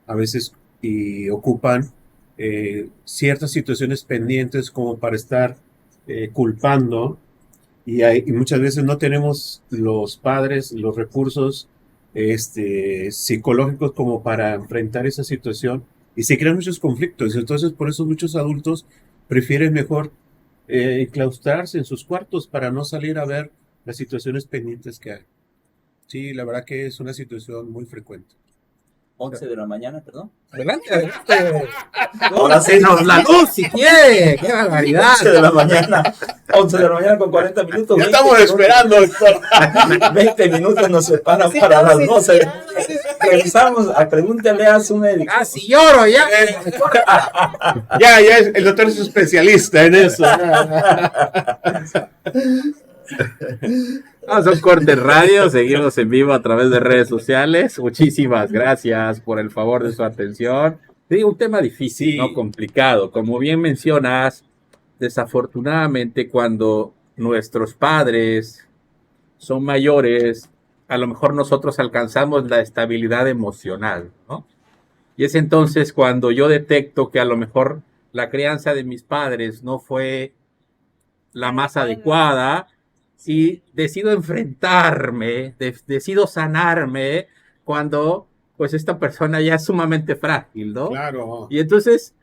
a veces y ocupan ciertas situaciones pendientes como para estar culpando y muchas veces no tenemos los padres los recursos psicológicos como para enfrentar esa situación y se crean muchos conflictos. Entonces, por eso muchos adultos prefieren mejor enclaustrarse en sus cuartos para no salir a ver las situaciones pendientes que hay. Sí, la verdad que es una situación muy frecuente. 11 de la mañana, perdón. Adelante, adelante. Ahora sí. Denos la luz si quiere. ¡Qué barbaridad! 11 de la mañana. 11 de la mañana con 40 minutos. Ya 20 estamos minutos. esperando, doctor. 20 minutos nos separan para las 12. Regresamos a Pregúntale a su médico. ¡Casi lloro ya! Ya, el doctor es especialista en eso. Vamos a un corte radio, seguimos en vivo a través de redes sociales. Muchísimas gracias por el favor de su atención. Te digo, un tema difícil, Sí. no complicado. Como bien mencionas, desafortunadamente cuando nuestros padres son mayores, a lo mejor nosotros alcanzamos la estabilidad emocional, ¿no? Y es entonces cuando yo detecto que a lo mejor la crianza de mis padres no fue la más adecuada y decido enfrentarme, decido sanarme cuando pues esta persona ya es sumamente frágil, ¿no? Claro. Y entonces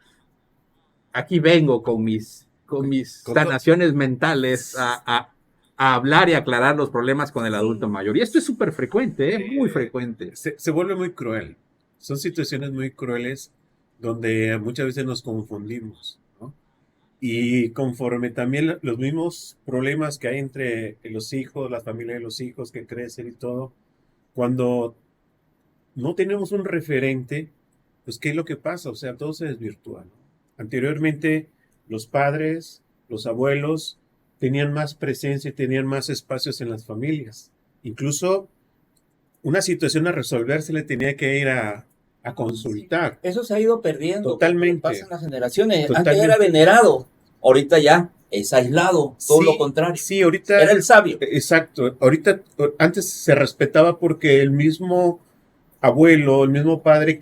aquí vengo con mis Con sanaciones mentales a hablar y aclarar los problemas con el adulto mayor. Y esto es súper frecuente, muy frecuente. Se vuelve muy cruel. Son situaciones muy crueles donde muchas veces nos confundimos, ¿no? Y conforme también los mismos problemas que hay entre los hijos, la familia de los hijos que crecen y todo, cuando no tenemos un referente, pues ¿qué es lo que pasa? O sea, todo se desvirtúa, ¿no? Anteriormente, los padres, los abuelos, tenían más presencia y tenían más espacios en las familias. Incluso una situación a resolver se le tenía que ir a consultar. Eso se ha ido perdiendo. Totalmente. Pasan las generaciones. Totalmente. Antes era venerado. Ahorita ya es aislado. Todo lo contrario. Sí, ahorita. Era el sabio. Exacto. Ahorita, antes se respetaba porque el mismo abuelo, el mismo padre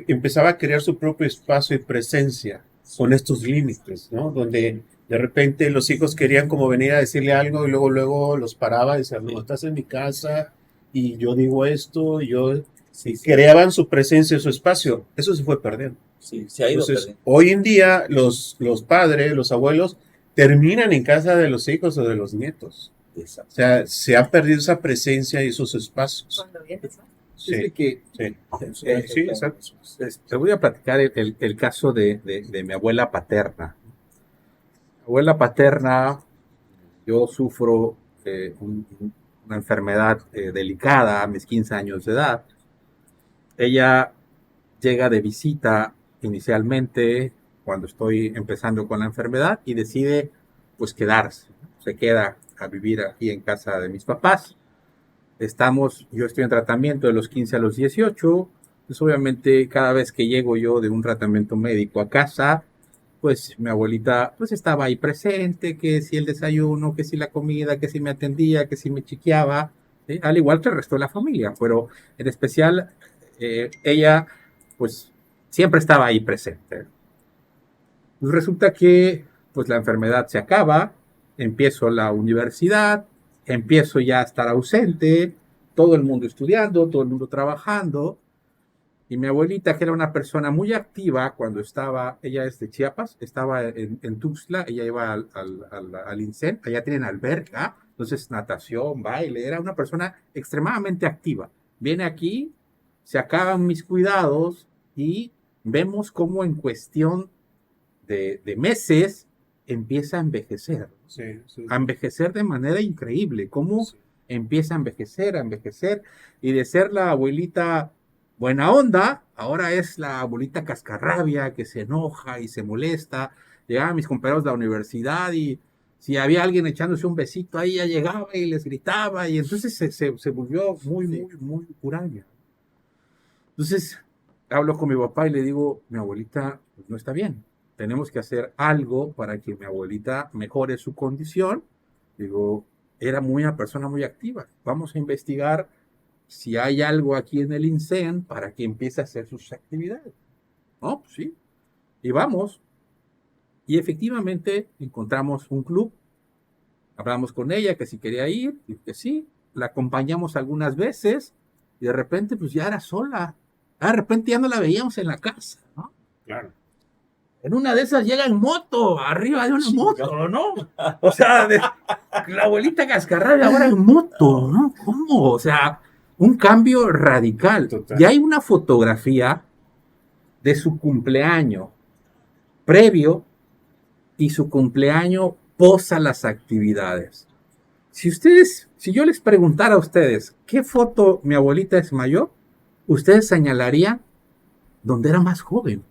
empezaba a crear su propio espacio y presencia con estos límites, ¿no? Donde de repente los hijos querían como venir a decirle algo y luego los paraba y decían, no, estás en mi casa y yo digo esto y yo... Sí, creaban su presencia, su espacio. Eso se fue perdiendo. Sí, se ha ido Entonces, perdiendo. hoy en día los padres, los abuelos, terminan en casa de los hijos o de los nietos. Exacto. O sea, se ha perdido esa presencia y esos espacios. Cuando vienes, ¿no? Sí, Fíjate que sí. Sí, exacto. te voy a platicar el caso de mi abuela paterna. Mi abuela paterna, yo sufro una enfermedad delicada a mis 15 años de edad. Ella llega de visita inicialmente cuando estoy empezando con la enfermedad y decide pues quedarse. Se queda a vivir aquí en casa de mis papás. Yo estoy en tratamiento de los 15 a los 18. Pues obviamente cada vez que llego yo de un tratamiento médico a casa, pues mi abuelita pues estaba ahí presente, que si el desayuno, que si la comida, que si me atendía, que si me chiqueaba, ¿sí? Al igual que el resto de la familia, pero en especial ella pues siempre estaba ahí presente. Pues resulta que pues la enfermedad se acaba, empiezo la universidad, empiezo ya a estar ausente, todo el mundo estudiando, todo el mundo trabajando, y mi abuelita, que era una persona muy activa cuando ella es de Chiapas, estaba en Tuxtla, ella iba al INSEN, allá tienen alberca, entonces natación, baile, era una persona extremadamente activa. Viene aquí, se acaban mis cuidados y vemos cómo en cuestión de meses empieza a envejecer. Sí, sí. A envejecer de manera increíble. Cómo Sí. empieza a envejecer, y de ser la abuelita buena onda, ahora es la abuelita cascarrabia que se enoja y se molesta. Llegaban mis compañeros de la universidad y si había alguien echándose un besito ahí, ya llegaba y les gritaba, y entonces se volvió muy huraña. Entonces hablo con mi papá y le digo, mi abuelita pues, no está bien. Tenemos que hacer algo para que mi abuelita mejore su condición. Digo, era una persona muy activa. Vamos a investigar si hay algo aquí en el INSEAD para que empiece a hacer sus actividades. No, pues sí. Y vamos. Y efectivamente encontramos un club. Hablamos con ella que si quería ir, y que sí. La acompañamos algunas veces y de repente pues ya era sola. De repente ya no la veíamos en la casa, ¿no? Claro. En una de esas llega en moto, arriba de una moto, ¿no? O sea, la abuelita cascarrabia ahora en moto, ¿no? ¿Cómo? O sea, un cambio radical. Total. Y hay una fotografía de su cumpleaños previo y su cumpleaños posa las actividades. Si yo les preguntara a ustedes, ¿qué foto mi abuelita es mayor? Ustedes señalarían donde era más joven.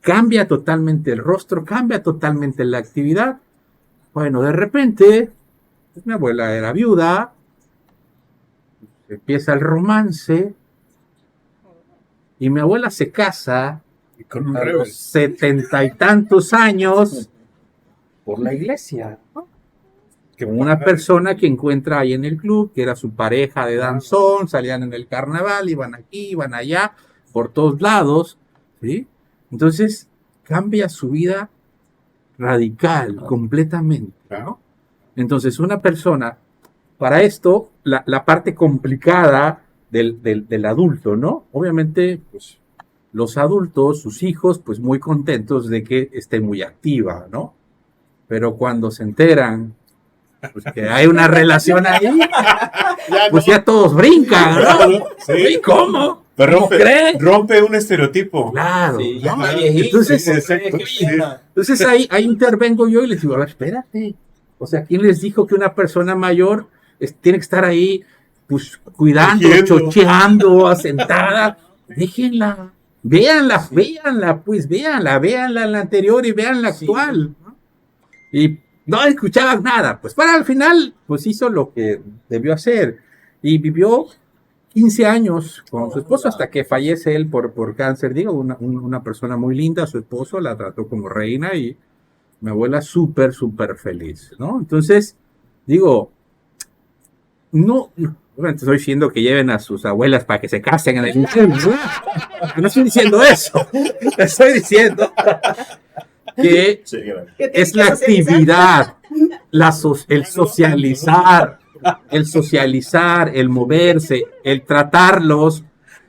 Cambia totalmente el rostro, cambia totalmente la actividad. Bueno, de repente, pues, mi abuela era viuda, empieza el romance, y mi abuela se casa Y con un a rebel. los 70 y tantos años por la iglesia, ¿no? Qué Con una padre. persona que encuentra ahí en el club, que era su pareja de danzón, salían en el carnaval, iban aquí, iban allá, por todos lados, ¿sí? Entonces cambia su vida radical, completamente, ¿no? Entonces una persona, para esto, la parte complicada del adulto, ¿no? Obviamente, pues los adultos, sus hijos, pues muy contentos de que esté muy activa, ¿no? Pero cuando se enteran pues, que hay una relación ahí, Ya pues no. ya todos brincan, ¿no? Sí. ¿Y cómo? Pero ¿Cómo creen? rompe un estereotipo. Claro, Sí, ¿no? ya está viejito, Entonces, sí, exacto, ¿qué piensa? Entonces ahí intervengo yo y les digo, a ver, espérate. O sea, ¿quién les dijo que una persona mayor tiene que estar ahí, pues, cuidando, Tejiendo. chocheando, sentada? Déjenla, véanla, pues, véanla en la anterior y vean la Sí. actual, ¿no? Y no escuchaban nada. Pues para al final, pues hizo lo que debió hacer y vivió 15 años con su esposo hasta que fallece él por cáncer. Digo, una persona muy linda, su esposo la trató como reina y mi abuela súper feliz, ¿no? Entonces, digo, no estoy diciendo que lleven a sus abuelas para que se casen en el infierno, ¿no? No estoy diciendo eso. Estoy diciendo que Sí, claro. Que tiene es que la socializar. actividad, el socializar, el moverse, el tratarlos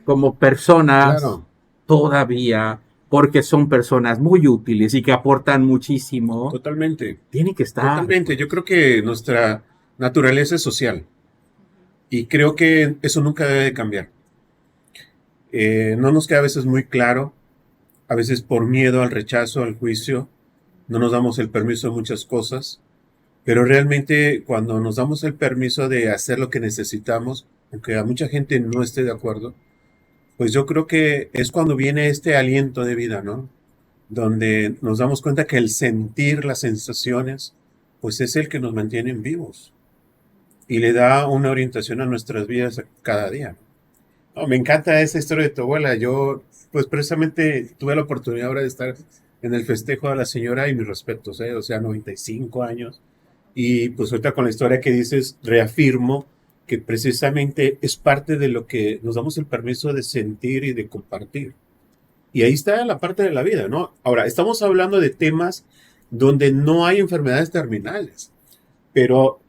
como personas Claro. todavía, porque son personas muy útiles y que aportan muchísimo, Totalmente. tienen que estar. Totalmente. Yo creo que nuestra naturaleza es social. Y creo que eso nunca debe de cambiar. No nos queda a veces muy claro. A veces por miedo al rechazo, al juicio, no nos damos el permiso de muchas cosas. Pero realmente cuando nos damos el permiso de hacer lo que necesitamos, aunque a mucha gente no esté de acuerdo, pues yo creo que es cuando viene este aliento de vida, ¿no? Donde nos damos cuenta que el sentir las sensaciones, pues es el que nos mantiene vivos y le da una orientación a nuestras vidas cada día. No, me encanta esa historia de tu abuela. Yo, pues precisamente tuve la oportunidad ahora de estar en el festejo de la señora y mis respetos, ¿eh? O sea, 95 años. Y pues ahorita con la historia que dices, reafirmo que precisamente es parte de lo que nos damos el permiso de sentir y de compartir. Y ahí está la parte de la vida, ¿no? Ahora, estamos hablando de temas donde no hay enfermedades terminales, pero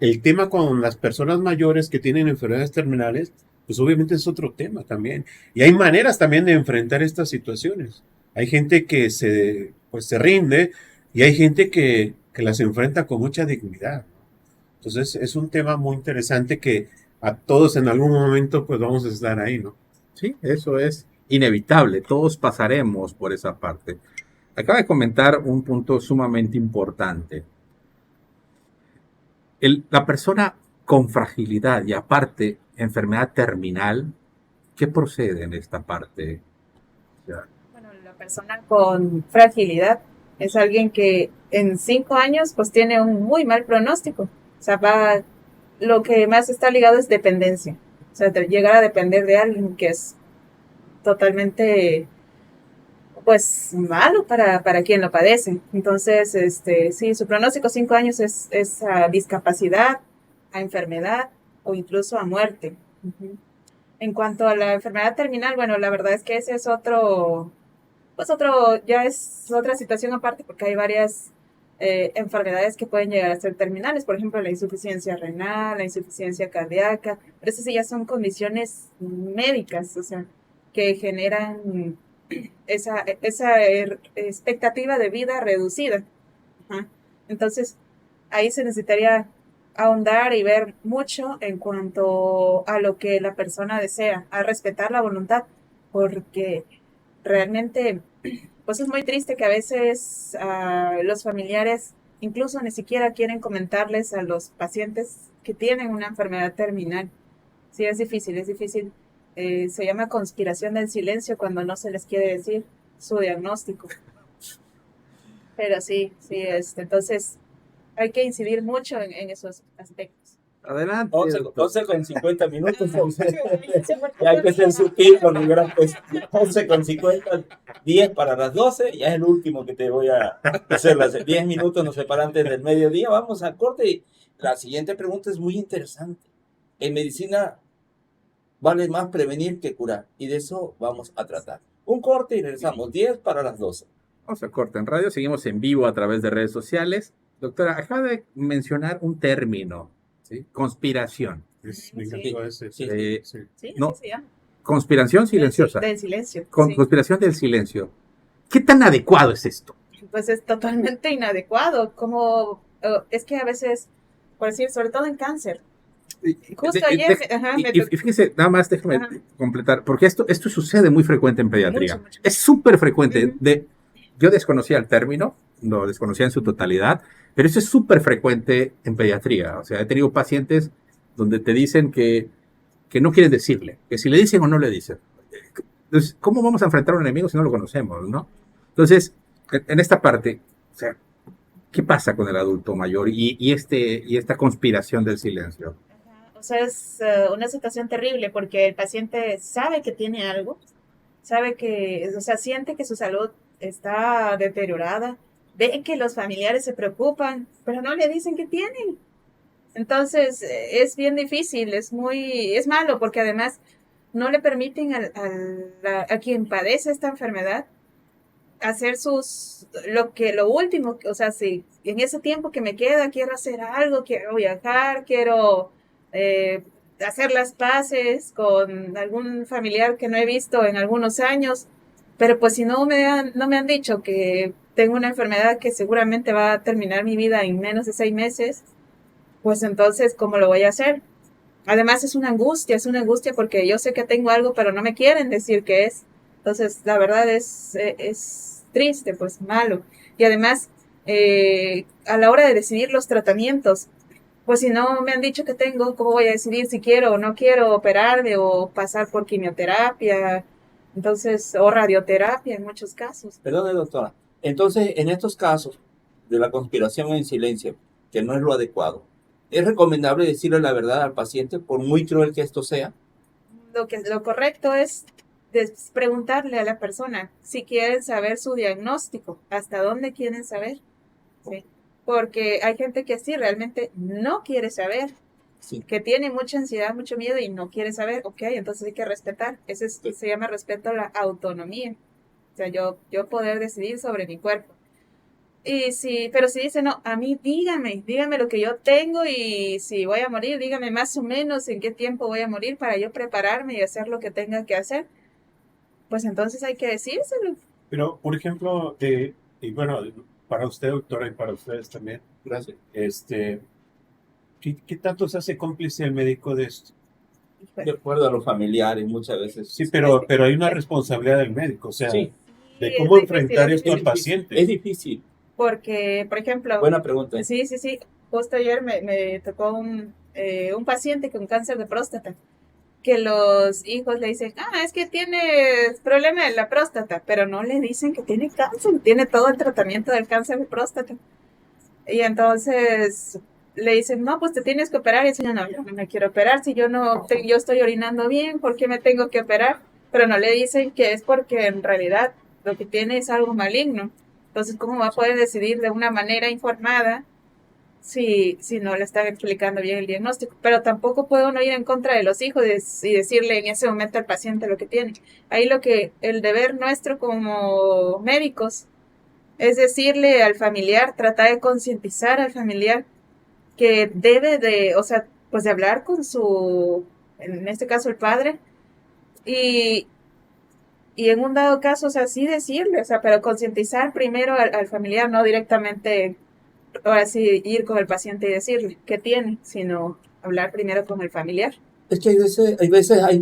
el tema con las personas mayores que tienen enfermedades terminales, pues obviamente es otro tema también. Y hay maneras también de enfrentar estas situaciones. Hay gente que pues se rinde y hay gente que las enfrenta con mucha dignidad. Entonces es un tema muy interesante que a todos en algún momento pues vamos a estar ahí, ¿no? Sí, eso es inevitable, todos pasaremos por esa parte. acaba de comentar un punto sumamente importante. La persona con fragilidad y aparte enfermedad terminal, ¿qué procede en esta parte? Bueno, la persona con fragilidad es alguien que en 5 años pues tiene un muy mal pronóstico. O sea, lo que más está ligado es dependencia. O sea, llegar a depender de alguien que es totalmente pues malo para quien lo padece. Entonces, sí, su pronóstico 5 años es a discapacidad, a enfermedad o incluso a muerte. Uh-huh. En cuanto a la enfermedad terminal, bueno, la verdad es que ese es ya es otra situación aparte porque hay varias enfermedades que pueden llegar a ser terminales, por ejemplo, la insuficiencia renal, la insuficiencia cardíaca, pero esas ya son condiciones médicas, o sea, que generan esa expectativa de vida reducida. Ajá. Entonces, ahí se necesitaría ahondar y ver mucho en cuanto a lo que la persona desea, a respetar la voluntad, porque realmente pues es muy triste que a veces los familiares incluso ni siquiera quieren comentarles a los pacientes que tienen una enfermedad terminal. Sí, es difícil, es difícil. Se llama conspiración del silencio cuando no se les quiere decir su diagnóstico. Pero sí, sí, entonces hay que incidir mucho en esos aspectos. Adelante. 11 con 50 minutos. Ya hay que ser sutil con Rivera, pues 11 con 50, 10 para las 12, ya es el último que te voy a hacer. Las 10 minutos nos separan antes del mediodía. Vamos a corte. Y la siguiente pregunta es muy interesante. En medicina vale más prevenir que curar, y de eso vamos a tratar. Un corte y regresamos, 10 para las 12. Vamos a corte en radio, seguimos en vivo a través de redes sociales. Doctora, acaba de mencionar un término, ¿sí? Conspiración. Me encantó ese. Sí. Sí, No, así se llama. conspiración silenciosa. Del silencio. Sí. Conspiración del silencio. ¿Qué tan adecuado es esto? Pues es totalmente inadecuado. Es que a veces, por decir, sobre todo en cáncer. Justo ayer. Y fíjese, nada más déjame completar, porque esto sucede muy frecuente en pediatría. Mucho. Es súper frecuente. Yo desconocía el término, lo desconocía en su totalidad, pero eso es súper frecuente en pediatría. O sea, he tenido pacientes donde te dicen que no quieren decirle, que si le dicen o no le dicen. Entonces, ¿cómo vamos a enfrentar a un enemigo si no lo conocemos, no? Entonces, en esta parte, o sea, ¿qué pasa con el adulto mayor y esta conspiración del silencio? O sea, es una situación terrible porque el paciente sabe que tiene algo, o sea, siente que su salud está deteriorada, ve que los familiares se preocupan, pero no le dicen que tienen. Entonces, es bien difícil, es malo porque además no le permiten a quien padece esta enfermedad hacer lo último, o sea, si en ese tiempo que me queda quiero hacer algo, quiero viajar, quiero hacer las paces con algún familiar que no he visto en algunos años, pero pues si no me han dicho que tengo una enfermedad que seguramente va a terminar mi vida en menos de 6 meses, pues entonces, ¿cómo lo voy a hacer? Además es una angustia porque yo sé que tengo algo, pero no me quieren decir qué es. Entonces, la verdad es triste, pues malo. Y además, a la hora de decidir los tratamientos, pues si no me han dicho que tengo, ¿cómo voy a decidir si quiero o no quiero operarme o pasar por quimioterapia? Entonces, o radioterapia en muchos casos. Perdone, doctora. Entonces, en estos casos de la conspiración en silencio, que no es lo adecuado, ¿es recomendable decirle la verdad al paciente, por muy cruel que esto sea? Lo correcto es preguntarle a la persona si quieren saber su diagnóstico, hasta dónde quieren saber, ¿sí? Porque hay gente que sí realmente no quiere saber, Sí. que tiene mucha ansiedad, mucho miedo y no quiere saber. Ok, entonces hay que respetar. Se llama respeto a la autonomía. O sea, yo poder decidir sobre mi cuerpo. Pero si dice, no, a mí dígame lo que yo tengo y si voy a morir, dígame más o menos en qué tiempo voy a morir para yo prepararme y hacer lo que tenga que hacer, pues entonces hay que decírselo. Pero, por ejemplo, y bueno, para usted, doctora, y para ustedes también, Gracias. ¿Qué tanto se hace cómplice el médico de esto? De acuerdo a los familiares, muchas veces. Sí, pero hay una responsabilidad del médico, o sea, Sí. de es cómo difícil, enfrentar es esto al difícil. paciente. Es difícil. Porque, por ejemplo, Buena pregunta. sí, sí, sí, justo ayer me tocó un paciente con cáncer de próstata, que los hijos le dicen, es que tienes problema de la próstata, pero no le dicen que tiene cáncer, tiene todo el tratamiento del cáncer de próstata. Y entonces le dicen, no, pues te tienes que operar. Y dice, no, yo no me quiero operar, si yo no yo estoy orinando bien, ¿por qué me tengo que operar? Pero no le dicen que es porque en realidad lo que tiene es algo maligno. Entonces, ¿cómo va a poder decidir de una manera informada si no le están explicando bien el diagnóstico? Pero tampoco puede uno ir en contra de los hijos y decirle en ese momento al paciente lo que tiene. Ahí el deber nuestro como médicos es decirle al familiar, tratar de concientizar al familiar que debe de, o sea, pues de hablar con en este caso el padre, y, y en un dado caso, o sea, sí decirle, o sea, pero concientizar primero al familiar, no directamente, ahora sí, ir con el paciente y decirle qué tiene, sino hablar primero con el familiar. Es que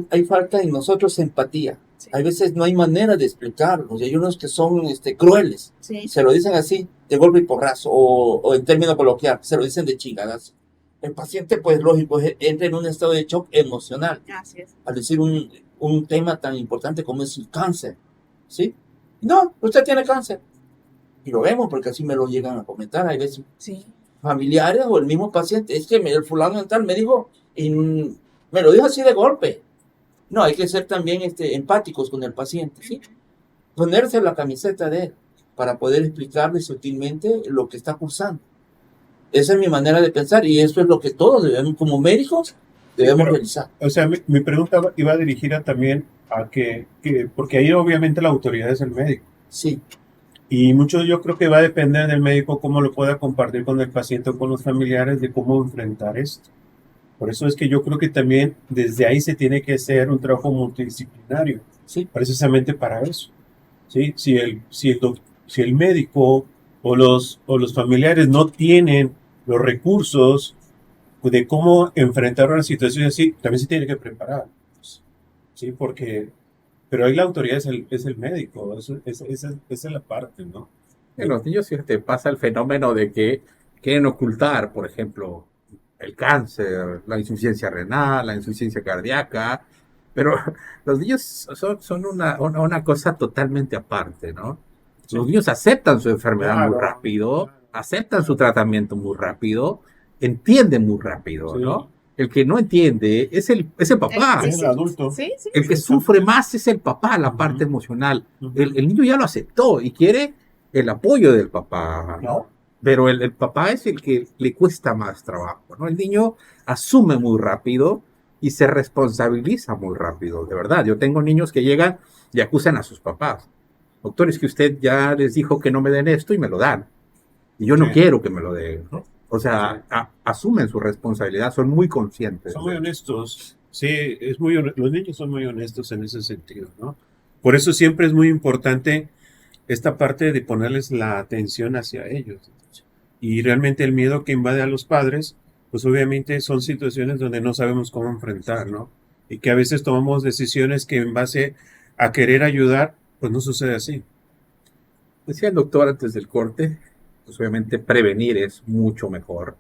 hay falta en nosotros empatía. Sí. Hay veces no hay manera de explicarlo. Hay unos que son crueles. Sí. Se lo dicen así, de golpe y porrazo, o en término coloquial, se lo dicen de chingadas. El paciente, pues lógico, entra en un estado de shock emocional Así es. al decir un tema tan importante como es el cáncer. ¿Sí? No, usted tiene cáncer. Y lo vemos porque así me lo llegan a comentar. Hay veces Sí. familiares o el mismo paciente. Es que el fulano en tal me dijo, y me lo dijo así de golpe. No, hay que ser también empáticos con el paciente, ¿sí? Ponerse la camiseta de él para poder explicarle sutilmente lo que está cursando. Esa es mi manera de pensar y eso es lo que todos debemos, como médicos, debemos realizar. O sea, mi pregunta iba dirigida también a porque ahí obviamente la autoridad es el médico. Sí. Y mucho yo creo que va a depender del médico cómo lo pueda compartir con el paciente o con los familiares de cómo enfrentar esto. Por eso es que yo creo que también desde ahí se tiene que hacer un trabajo multidisciplinario, Sí. precisamente para eso. ¿Sí? Si el médico o los familiares no tienen los recursos de cómo enfrentar una situación así, también se tiene que preparar. ¿Sí? Pero ahí la autoridad es el médico, esa es la parte, ¿no? En los niños, fíjate, pasa el fenómeno de que quieren ocultar, por ejemplo, el cáncer, la insuficiencia renal, la insuficiencia cardíaca, pero los niños son una cosa totalmente aparte, ¿no? Los niños aceptan su enfermedad muy Claro, rápido, claro. aceptan su tratamiento muy rápido, entienden muy rápido, Sí. ¿no? El que no entiende es el papá. Sí, Es el adulto. Sí, sí. El que sufre más es el papá, la parte emocional. El niño ya lo aceptó y quiere el apoyo del papá, ¿no? Pero el papá es el que le cuesta más trabajo, ¿no? El niño asume muy rápido y se responsabiliza muy rápido, de verdad. Yo tengo niños que llegan y acusan a sus papás. Doctor, es que usted ya les dijo que no me den esto y me lo dan. Y yo no Sí. quiero que me lo den, ¿no? O sea, asumen su responsabilidad, son muy conscientes. Son muy honestos. Sí, los niños son muy honestos en ese sentido, ¿no? Por eso siempre es muy importante esta parte de ponerles la atención hacia ellos. Y realmente el miedo que invade a los padres, pues obviamente son situaciones donde no sabemos cómo enfrentar, ¿no? Y que a veces tomamos decisiones que en base a querer ayudar, pues no sucede así. Decía el doctor antes del corte, pues obviamente prevenir es mucho mejor.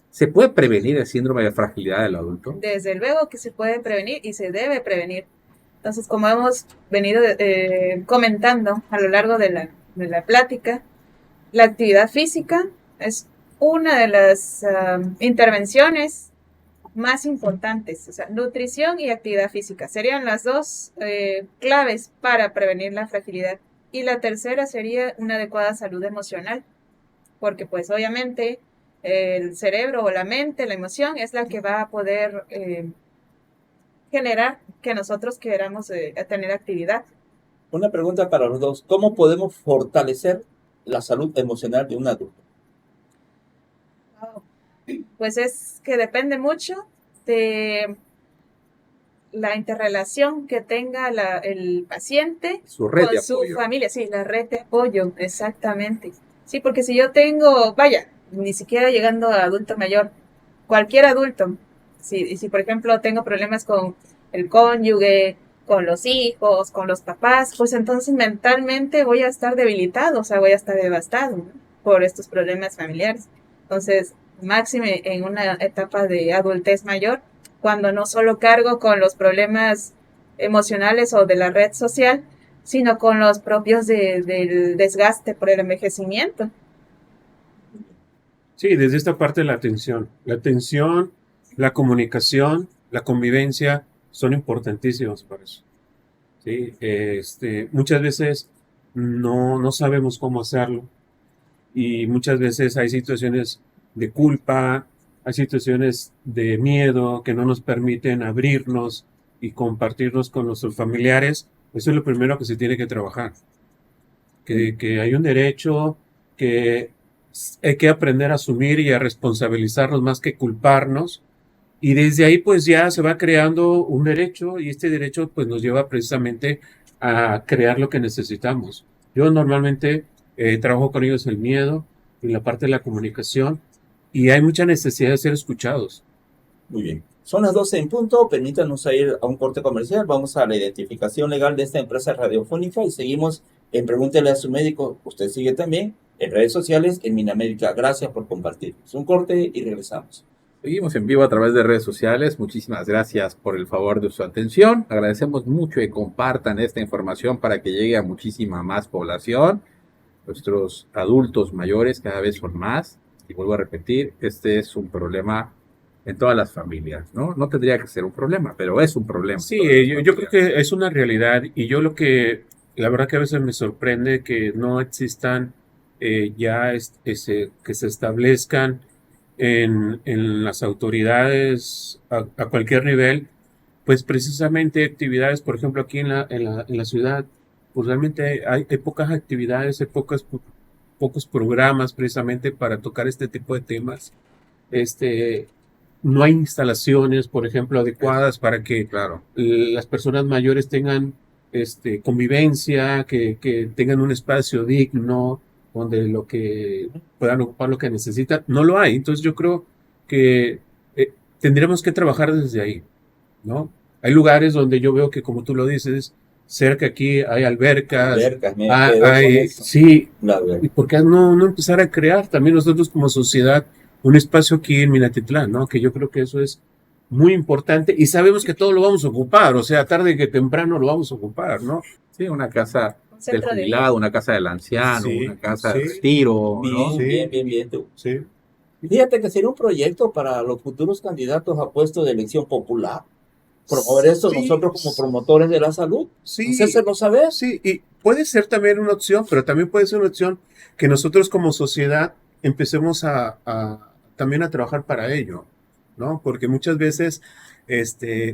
¿Se puede prevenir el síndrome de fragilidad del adulto? Desde luego que se puede prevenir y se debe prevenir. Entonces, como hemos venido comentando a lo largo de la plática, la actividad física es una de las intervenciones más importantes. O sea, nutrición y actividad física serían las dos claves para prevenir la fragilidad. Y la tercera sería una adecuada salud emocional, porque pues obviamente el cerebro o la mente, la emoción, es la que va a poder generar que nosotros queramos tener actividad. Una pregunta para los dos. ¿Cómo podemos fortalecer la salud emocional de un adulto? Pues es que depende mucho de la interrelación que tenga el paciente Su red con de su apoyo. familia. Sí, la red de apoyo, exactamente. Sí, porque si yo tengo, vaya, ni siquiera llegando a adulto mayor, cualquier adulto, si por ejemplo tengo problemas con el cónyuge con los hijos, con los papás, pues entonces mentalmente voy a estar debilitado, o sea, voy a estar devastado, ¿no? Por estos problemas familiares. Entonces, máxime en una etapa de adultez mayor, cuando no solo cargo con los problemas emocionales o de la red social, sino con los propios del desgaste por el envejecimiento. Sí, desde esta parte la atención, la comunicación, la convivencia son importantísimos para eso. Sí, muchas veces no sabemos cómo hacerlo y muchas veces hay situaciones de culpa, hay situaciones de miedo que no nos permiten abrirnos y compartirnos con nuestros familiares. Eso es lo primero que se tiene que trabajar. Que hay un derecho, que hay que aprender a asumir y a responsabilizarnos más que culparnos. Y desde ahí pues ya se va creando un derecho y este derecho pues nos lleva precisamente a crear lo que necesitamos. Yo normalmente trabajo con ellos el miedo y la parte de la comunicación y hay mucha necesidad de ser escuchados. Muy bien. Son las 12 en punto. Permítanos ir a un corte comercial. Vamos a la identificación legal de esta empresa radiofónica y seguimos en Pregúntele a su médico. Usted sigue también en redes sociales en Minamérica. Gracias por compartir. Es un corte y regresamos. Seguimos en vivo a través de redes sociales. Muchísimas gracias por el favor de su atención. Agradecemos mucho que compartan esta información para que llegue a muchísima más población. Nuestros adultos mayores cada vez son más. Y vuelvo a repetir, este es un problema en todas las familias, ¿no? No tendría que ser un problema, pero es un problema. Sí, yo creo que es una realidad y yo la verdad que a veces me sorprende que no existan que se establezcan en las autoridades a cualquier nivel, pues precisamente actividades, por ejemplo, aquí en la ciudad, pues realmente hay pocas actividades, hay pocos programas precisamente para tocar este tipo de temas. No hay instalaciones, por ejemplo, adecuadas para que Claro. las personas mayores tengan convivencia, que tengan un espacio digno, donde lo que puedan ocupar lo que necesitan. No lo hay. Entonces yo creo que tendríamos que trabajar desde ahí, ¿no? Hay lugares donde yo veo que, como tú lo dices, cerca aquí hay albercas, Albercas, me quedo con eso. sí, Claro. ¿y por qué no empezar a crear también nosotros como sociedad un espacio aquí en Minatitlán, ¿no? Que yo creo que eso es muy importante y sabemos que todo lo vamos a ocupar, o sea, tarde que temprano lo vamos a ocupar, ¿no? Sí, una casa Un del centro de jubilado, una casa del anciano, Sí, una casa sí. de retiro, Bien, ¿no? Sí. bien, tú. Sí. Fíjate que sería un proyecto para los futuros candidatos a puestos de elección popular. Promover esto Sí. nosotros como promotores de la salud. Sí, Hacérselo saber. sí, y puede ser también una opción, pero también puede ser una opción que nosotros como sociedad empecemos también a trabajar para ello, ¿no? Porque muchas veces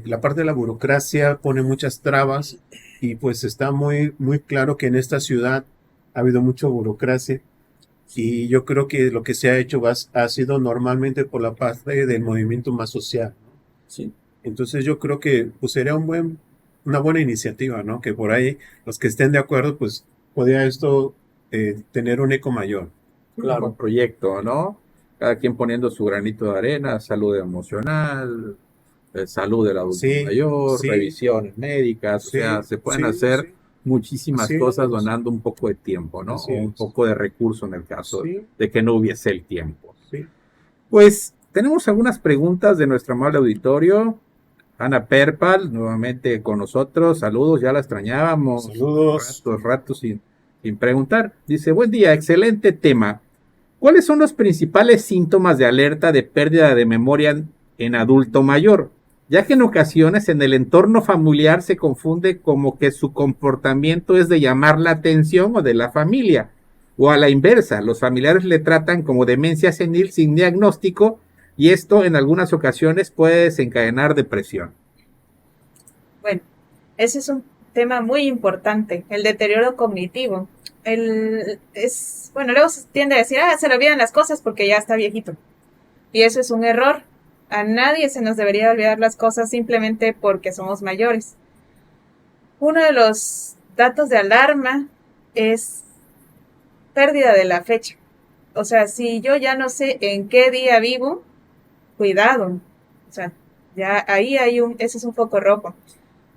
la parte de la burocracia pone muchas trabas y pues está muy claro que en esta ciudad ha habido mucha burocracia y yo creo que lo que se ha hecho ha sido normalmente por la parte del movimiento más social. Sí. Entonces yo creo que pues sería una buena iniciativa, ¿no? Que por ahí los que estén de acuerdo, pues podría esto tener un eco mayor. Claro. Un buen proyecto, ¿no? Cada quien poniendo su granito de arena, salud emocional, salud del adulto Sí, mayor, sí, revisiones médicas, o sí, sea, se pueden sí, hacer sí. muchísimas Así cosas es. donando un poco de tiempo, ¿no? Así O un es. poco de recurso en el caso Sí, de que no hubiese el tiempo. sí. Pues tenemos algunas preguntas de nuestro amable auditorio. Ana Perpal, nuevamente con nosotros. Saludos, ya la extrañábamos. Saludos. Ratos sin preguntar. Dice, buen día, excelente tema. ¿Cuáles son los principales síntomas de alerta de pérdida de memoria en adulto mayor? Ya que en ocasiones en el entorno familiar se confunde como que su comportamiento es de llamar la atención o de la familia. O a la inversa, los familiares le tratan como demencia senil sin diagnóstico y esto en algunas ocasiones puede desencadenar depresión. Bueno, ese es un tema muy importante, el deterioro cognitivo. Bueno, luego se tiende a decir, se le olvidan las cosas porque ya está viejito. Y eso es un error. A nadie se nos debería olvidar las cosas simplemente porque somos mayores. Uno de los datos de alarma es pérdida de la fecha. O sea, si yo ya no sé en qué día vivo, cuidado. O sea, ya ahí ese es un foco rojo.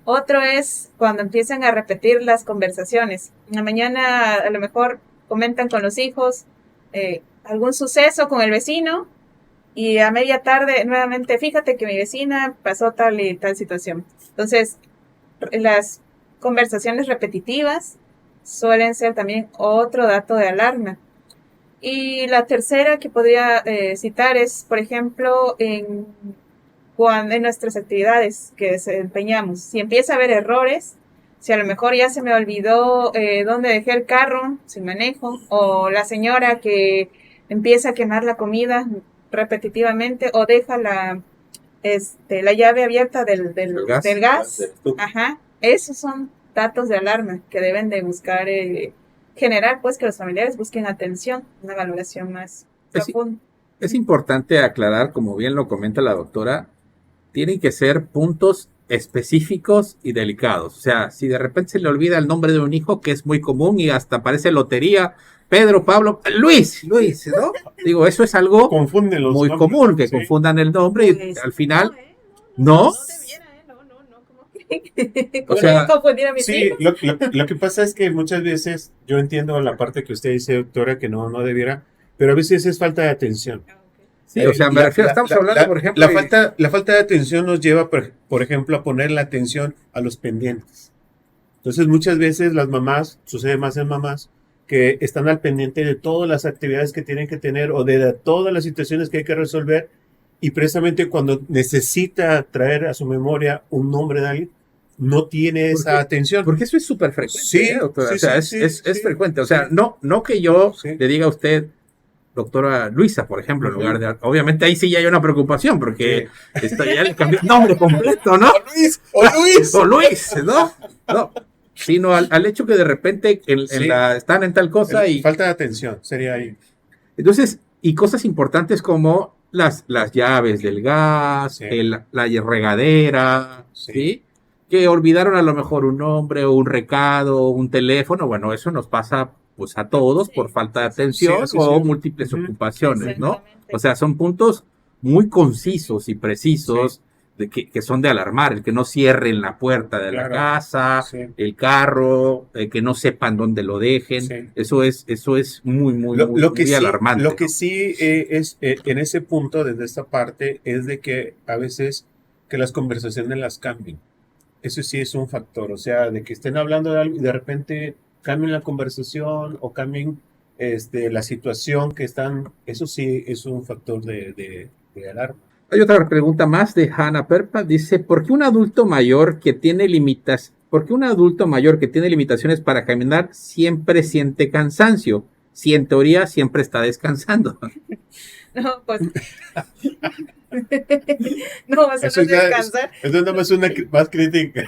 Otro es cuando empiezan a repetir las conversaciones. En la mañana a lo mejor comentan con los hijos algún suceso con el vecino y a media tarde nuevamente, fíjate que mi vecina pasó tal y tal situación. Entonces, las conversaciones repetitivas suelen ser también otro dato de alarma. Y la tercera que podría citar es, por ejemplo, en nuestras actividades que desempeñamos. Si empieza a haber errores, si a lo mejor ya se me olvidó dónde dejé el carro, si manejo, o la señora que empieza a quemar la comida repetitivamente o deja la llave abierta del gas. Ajá, esos son datos de alarma que deben de buscar generar pues que los familiares busquen atención, una valoración más profunda. Es importante aclarar, como bien lo comenta la doctora, tienen que ser puntos específicos y delicados. O sea, si de repente se le olvida el nombre de un hijo, que es muy común y hasta parece lotería, Pedro, Pablo, Luis, ¿no? Digo, eso es algo muy común, que confundan el nombre y al final, ¿no? O sea, confundir a mis hijos. Lo que pasa es que muchas veces, yo entiendo la parte que usted dice, doctora, que no debiera, pero a veces es falta de atención. Sí, o sea, me refiero, estamos hablando, por ejemplo... La falta de atención nos lleva, por ejemplo, a poner la atención a los pendientes. Entonces, muchas veces las mamás, sucede más en mamás, que están al pendiente de todas las actividades que tienen que tener o de todas las situaciones que hay que resolver, y precisamente cuando necesita traer a su memoria un nombre de alguien, no tiene esa atención. Porque eso es súper frecuente, sí, doctora. Sí, o sea, es frecuente. O sea, no que yo le diga a usted, doctora Luisa, por ejemplo, en lugar de... Obviamente ahí sí ya hay una preocupación, porque ya le cambió el nombre completo, ¿no? O Luis, ¿no? Sino al hecho que de repente están en tal cosa y... Falta de atención, sería ahí. Entonces, y cosas importantes como las llaves del gas, la regadera, ¿sí? Que olvidaron a lo mejor un nombre o un recado, un teléfono. Bueno, eso nos pasa pues a todos por falta de atención o múltiples ocupaciones, ¿no? O sea, son puntos muy concisos y precisos de que son de alarmar, el que no cierren la puerta de la casa, el carro, que no sepan dónde lo dejen. Eso es muy alarmante. Lo que sí es en ese punto, desde esta parte, es de que a veces que las conversaciones las cambien. Eso sí es un factor, o sea, de que estén hablando de algo y de repente cambien la conversación o cambien la situación que están, eso sí es un factor de alarma. Hay otra pregunta más de Hannah Perpa, dice, ¿por qué un adulto mayor que tiene limitaciones para caminar siempre siente cansancio? Si en teoría siempre está descansando. No, pues... no, eso no es descansar. Eso es nada más una más crítica.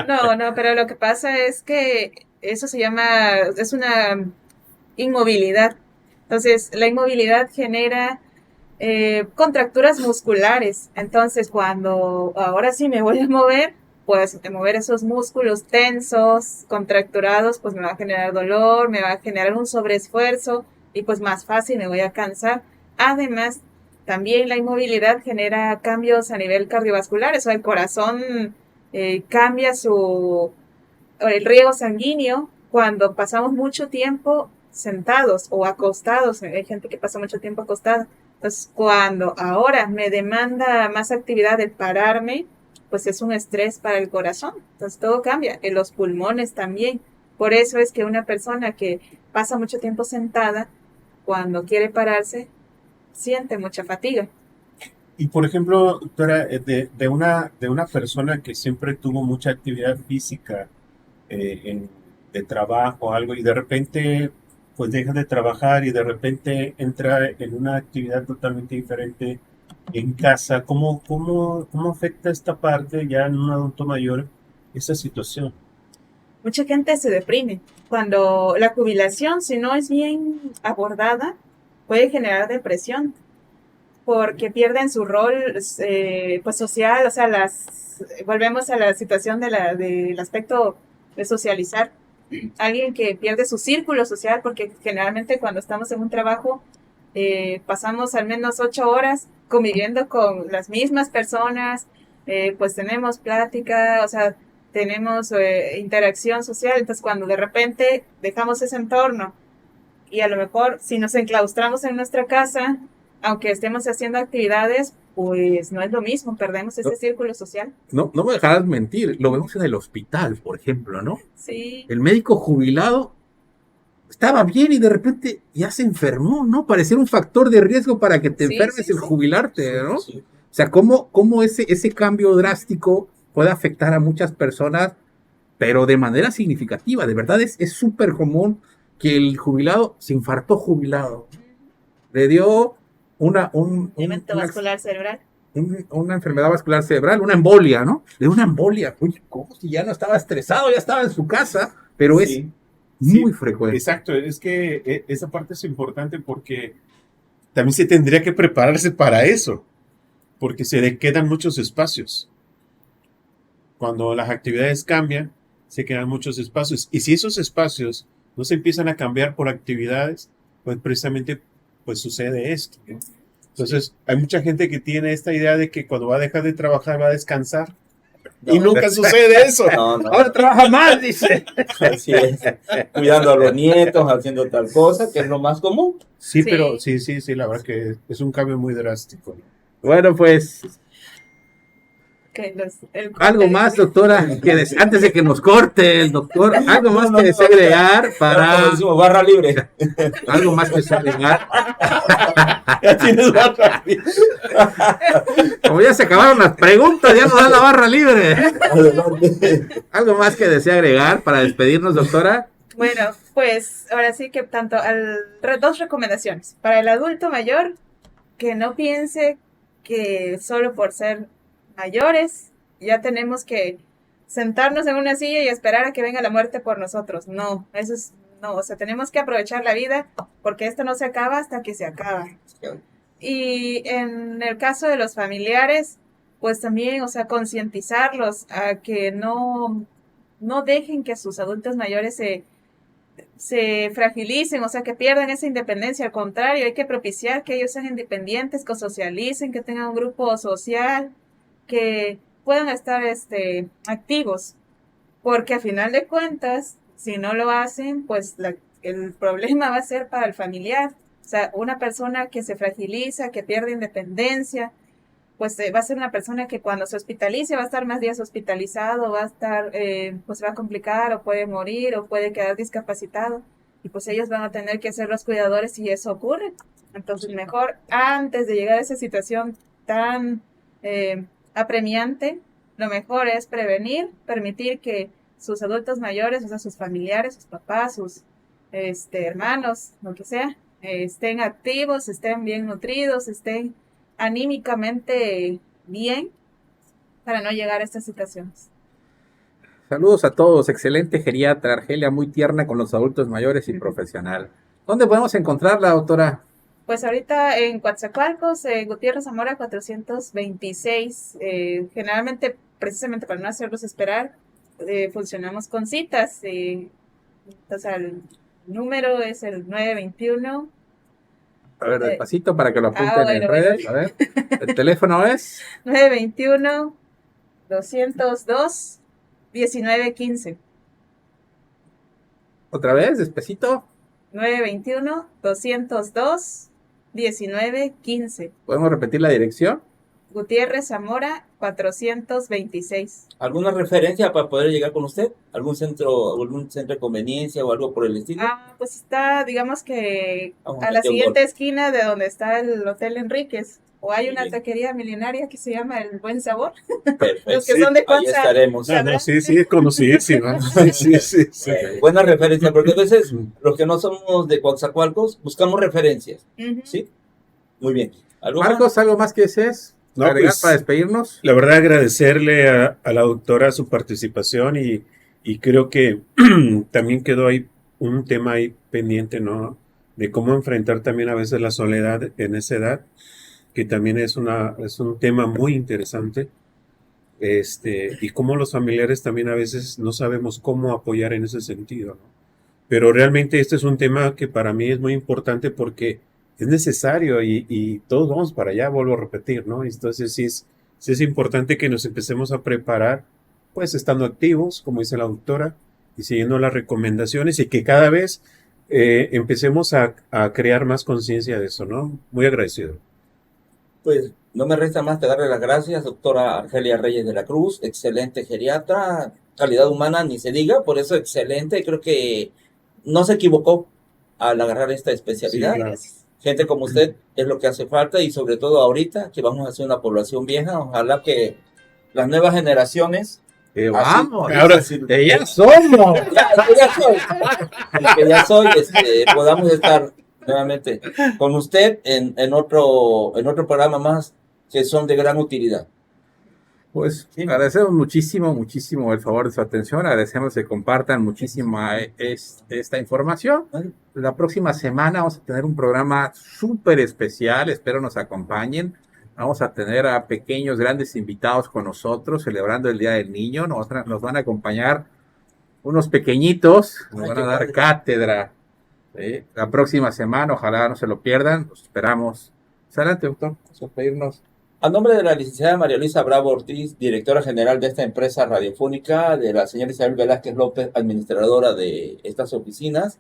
No, pero lo que pasa es que eso es una inmovilidad. Entonces, la inmovilidad genera contracturas musculares. Entonces, cuando ahora sí me voy a mover, pues mover esos músculos tensos, contracturados, pues me va a generar dolor, me va a generar un sobreesfuerzo y pues más fácil me voy a cansar. Además, también la inmovilidad genera cambios a nivel cardiovascular, o sea, el corazón cambia el riego sanguíneo cuando pasamos mucho tiempo sentados o acostados. Hay gente que pasa mucho tiempo acostada. Entonces, cuando ahora me demanda más actividad el pararme, pues es un estrés para el corazón. Entonces, todo cambia. En los pulmones también. Por eso es que una persona que pasa mucho tiempo sentada, cuando quiere pararse, siente mucha fatiga. Y por ejemplo, doctora, de una persona que siempre tuvo mucha actividad física de trabajo o algo y de repente pues deja de trabajar y de repente entra en una actividad totalmente diferente en casa, ¿cómo afecta esta parte ya en un adulto mayor esa situación? Mucha gente se deprime. Cuando la jubilación, si no es bien abordada, puede generar depresión, porque pierden su rol pues social, o sea, volvemos a la situación del aspecto de socializar. Alguien que pierde su círculo social, porque generalmente cuando estamos en un trabajo pasamos al menos 8 horas conviviendo con las mismas personas, pues tenemos plática, o sea, tenemos interacción social, entonces cuando de repente dejamos ese entorno y a lo mejor si nos enclaustramos en nuestra casa, aunque estemos haciendo actividades, pues no es lo mismo, perdemos ese círculo social. No, no me dejarás mentir, lo vemos en el hospital, por ejemplo, ¿no? Sí, El médico jubilado estaba bien y de repente ya se enfermó, ¿no? Parecía un factor de riesgo para que te Sí, enfermes sí, el sí. jubilarte, ¿no? Sí. O sea, cómo ese cambio drástico puede afectar a muchas personas, pero de manera significativa. De verdad es súper común que el jubilado se infartó jubilado. Le dio evento vascular cerebral. una enfermedad vascular cerebral, una embolia, ¿no? De una embolia. Uy, ¿cómo si ya no estaba estresado, ya estaba en su casa? Pero es Sí. muy Sí, frecuente. Exacto, es que esa parte es importante porque también se tendría que prepararse para eso, porque se le quedan muchos espacios. Cuando las actividades cambian, se quedan muchos espacios. Y si esos espacios no se empiezan a cambiar por actividades, pues precisamente pues sucede esto, ¿no? Entonces, hay mucha gente que tiene esta idea de que cuando va a dejar de trabajar va a descansar. Y No. nunca sucede eso. No, no. Ahora trabaja más, dice. Así es. Cuidando a los nietos, haciendo tal cosa, que es lo más común. Sí, Sí. pero sí, la verdad que es un cambio muy drástico. Bueno, pues Que el algo corte, más, dice. doctora, antes de que nos corte el doctor, algo más No, que no, desea no. agregar Como para decimos, barra libre. algo más que desea agregar. Ya tienes barra libre. Como ya se acabaron las preguntas, ya nos da la barra libre. Adelante. Algo más que desea agregar para despedirnos, doctora. Bueno, pues ahora sí que dos recomendaciones. Para el adulto mayor, que no piense que solo por ser mayores ya tenemos que sentarnos en una silla y esperar a que venga la muerte por nosotros. No, no, o sea, tenemos que aprovechar la vida porque esto no se acaba hasta que se acaba. Y en el caso de los familiares, pues también, o sea, concientizarlos a que no dejen que sus adultos mayores se fragilicen, o sea, que pierdan esa independencia. Al contrario, hay que propiciar que ellos sean independientes, que socialicen, que tengan un grupo social, que puedan estar activos, porque a final de cuentas, si no lo hacen, pues el problema va a ser para el familiar. O sea, una persona que se fragiliza, que pierde independencia, pues va a ser una persona que cuando se hospitalice va a estar más días hospitalizado, va a estar, pues se va a complicar o puede morir o puede quedar discapacitado y pues ellos van a tener que ser los cuidadores si eso ocurre. Entonces mejor antes de llegar a esa situación tan apremiante, lo mejor es prevenir, permitir que sus adultos mayores, o sea, sus familiares, sus papás, sus hermanos, lo que sea, estén activos, estén bien nutridos, estén anímicamente bien para no llegar a estas situaciones. Saludos a todos, excelente geriatra, Argelia, muy tierna con los adultos mayores y profesional. ¿Dónde podemos encontrarla, doctora? Pues ahorita en Coatzacoalcos, Gutiérrez Zamora 426, generalmente, precisamente para no hacerlos esperar, funcionamos con citas. Entonces el número es el 921. A ver, despacito para que lo apunten en bueno, redes. A ver, el teléfono es 921-202-1915. otra vez, despacito. 921-202-1915. ¿Podemos repetir la dirección? Gutiérrez Zamora 426. ¿Alguna referencia para poder llegar con usted? ¿Algún centro de conveniencia o algo por el estilo? Pues está, digamos que Vamos a la meter un siguiente gol. esquina de donde está el Hotel Enríquez. O hay Muy una bien. taquería milenaria que se llama El Buen Sabor. Perfecto. Los que son de Ahí Coatzacoalcos. estaremos. Sí, es conocidísima. Sí. Buena referencia, porque a veces los que no somos de Coatzacoalcos buscamos referencias. Ujú. ¿Sí? Muy bien. ¿Algo más? Marcos, ¿algo más que desees No, agregar pues, para despedirnos? La verdad, agradecerle a la doctora su participación y creo que también quedó ahí un tema ahí pendiente, ¿no? De cómo enfrentar también a veces la soledad en esa edad, que también es un tema muy interesante. Y cómo los familiares también a veces no sabemos cómo apoyar en ese sentido, ¿no? Pero realmente este es un tema que para mí es muy importante porque es necesario y todos vamos para allá, vuelvo a repetir, ¿no? Entonces sí Sí es importante que nos empecemos a preparar, pues estando activos, como dice la doctora, y siguiendo las recomendaciones y que cada vez empecemos a crear más conciencia de eso, ¿no? Muy agradecido. Pues no me resta más que darle las gracias, doctora Argelia Reyes de la Cruz, excelente geriatra, calidad humana ni se diga, por eso excelente, creo que no se equivocó al agarrar esta especialidad. Sí, claro. Gente como usted es lo que hace falta y sobre todo ahorita que vamos a ser una población vieja, ojalá que las nuevas generaciones... Vamos, ahora sí, ya somos. ya soy, podamos estar nuevamente con usted en otro programa más que son de gran utilidad. Pues Sí. agradecemos muchísimo el favor de su atención, agradecemos que compartan muchísima esta información. La próxima semana vamos a tener un programa súper especial, espero nos acompañen. Vamos a tener a pequeños, grandes invitados con nosotros, celebrando el Día del Niño. Nos van a acompañar unos pequeñitos, nos van a dar cátedra. ¿Sí? La próxima semana, ojalá no se lo pierdan, los esperamos. Adelante, doctor, vamos a pedirnos. A nombre de la licenciada María Luisa Bravo Ortiz, directora general de esta empresa radiofónica, de la señora Isabel Velázquez López, administradora de estas oficinas,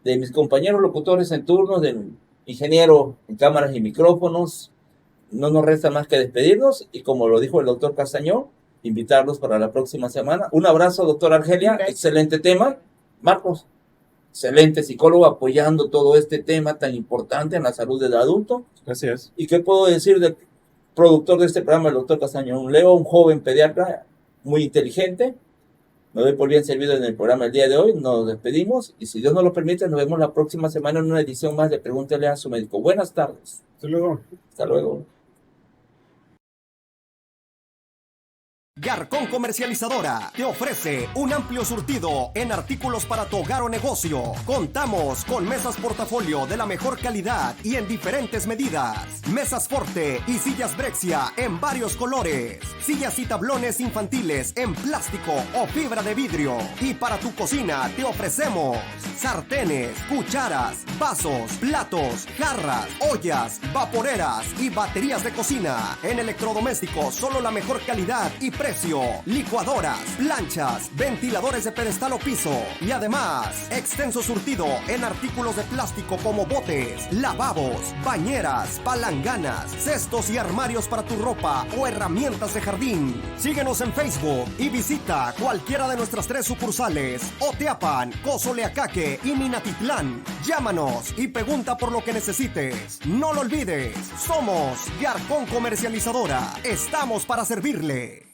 de mis compañeros locutores en turno, del ingeniero en cámaras y micrófonos, no nos resta más que despedirnos y como lo dijo el doctor Castañón, invitarlos para la próxima semana. Un abrazo, doctora Argelia, excelente tema. Marcos, excelente psicólogo apoyando todo este tema tan importante en la salud del adulto. Gracias. ¿Y qué puedo decir del productor de este programa, el doctor Castañón? Leo, un joven pediatra muy inteligente. Me doy por bien servido en el programa el día de hoy. Nos despedimos y si Dios nos lo permite, nos vemos la próxima semana en una edición más de Pregúntele a su médico. Buenas tardes. Hasta luego. Hasta luego. Garcón Comercializadora te ofrece un amplio surtido en artículos para tu hogar o negocio. Contamos con mesas portafolio de la mejor calidad y en diferentes medidas. Mesas Forte y sillas Brexia en varios colores. Sillas y tablones infantiles en plástico o fibra de vidrio. Y para tu cocina te ofrecemos sartenes, cucharas, vasos, platos, jarras, ollas, vaporeras y baterías de cocina. En electrodomésticos solo la mejor calidad y precio. Licuadoras, planchas, ventiladores de pedestal o piso y además extenso surtido en artículos de plástico como botes, lavabos, bañeras, palanganas, cestos y armarios para tu ropa o herramientas de jardín. Síguenos en Facebook y visita cualquiera de nuestras 3 sucursales: Oteapan, Cozoleacaque y Minatitlán. Llámanos y pregunta por lo que necesites. No lo olvides, somos Garcón Comercializadora. Estamos para servirle.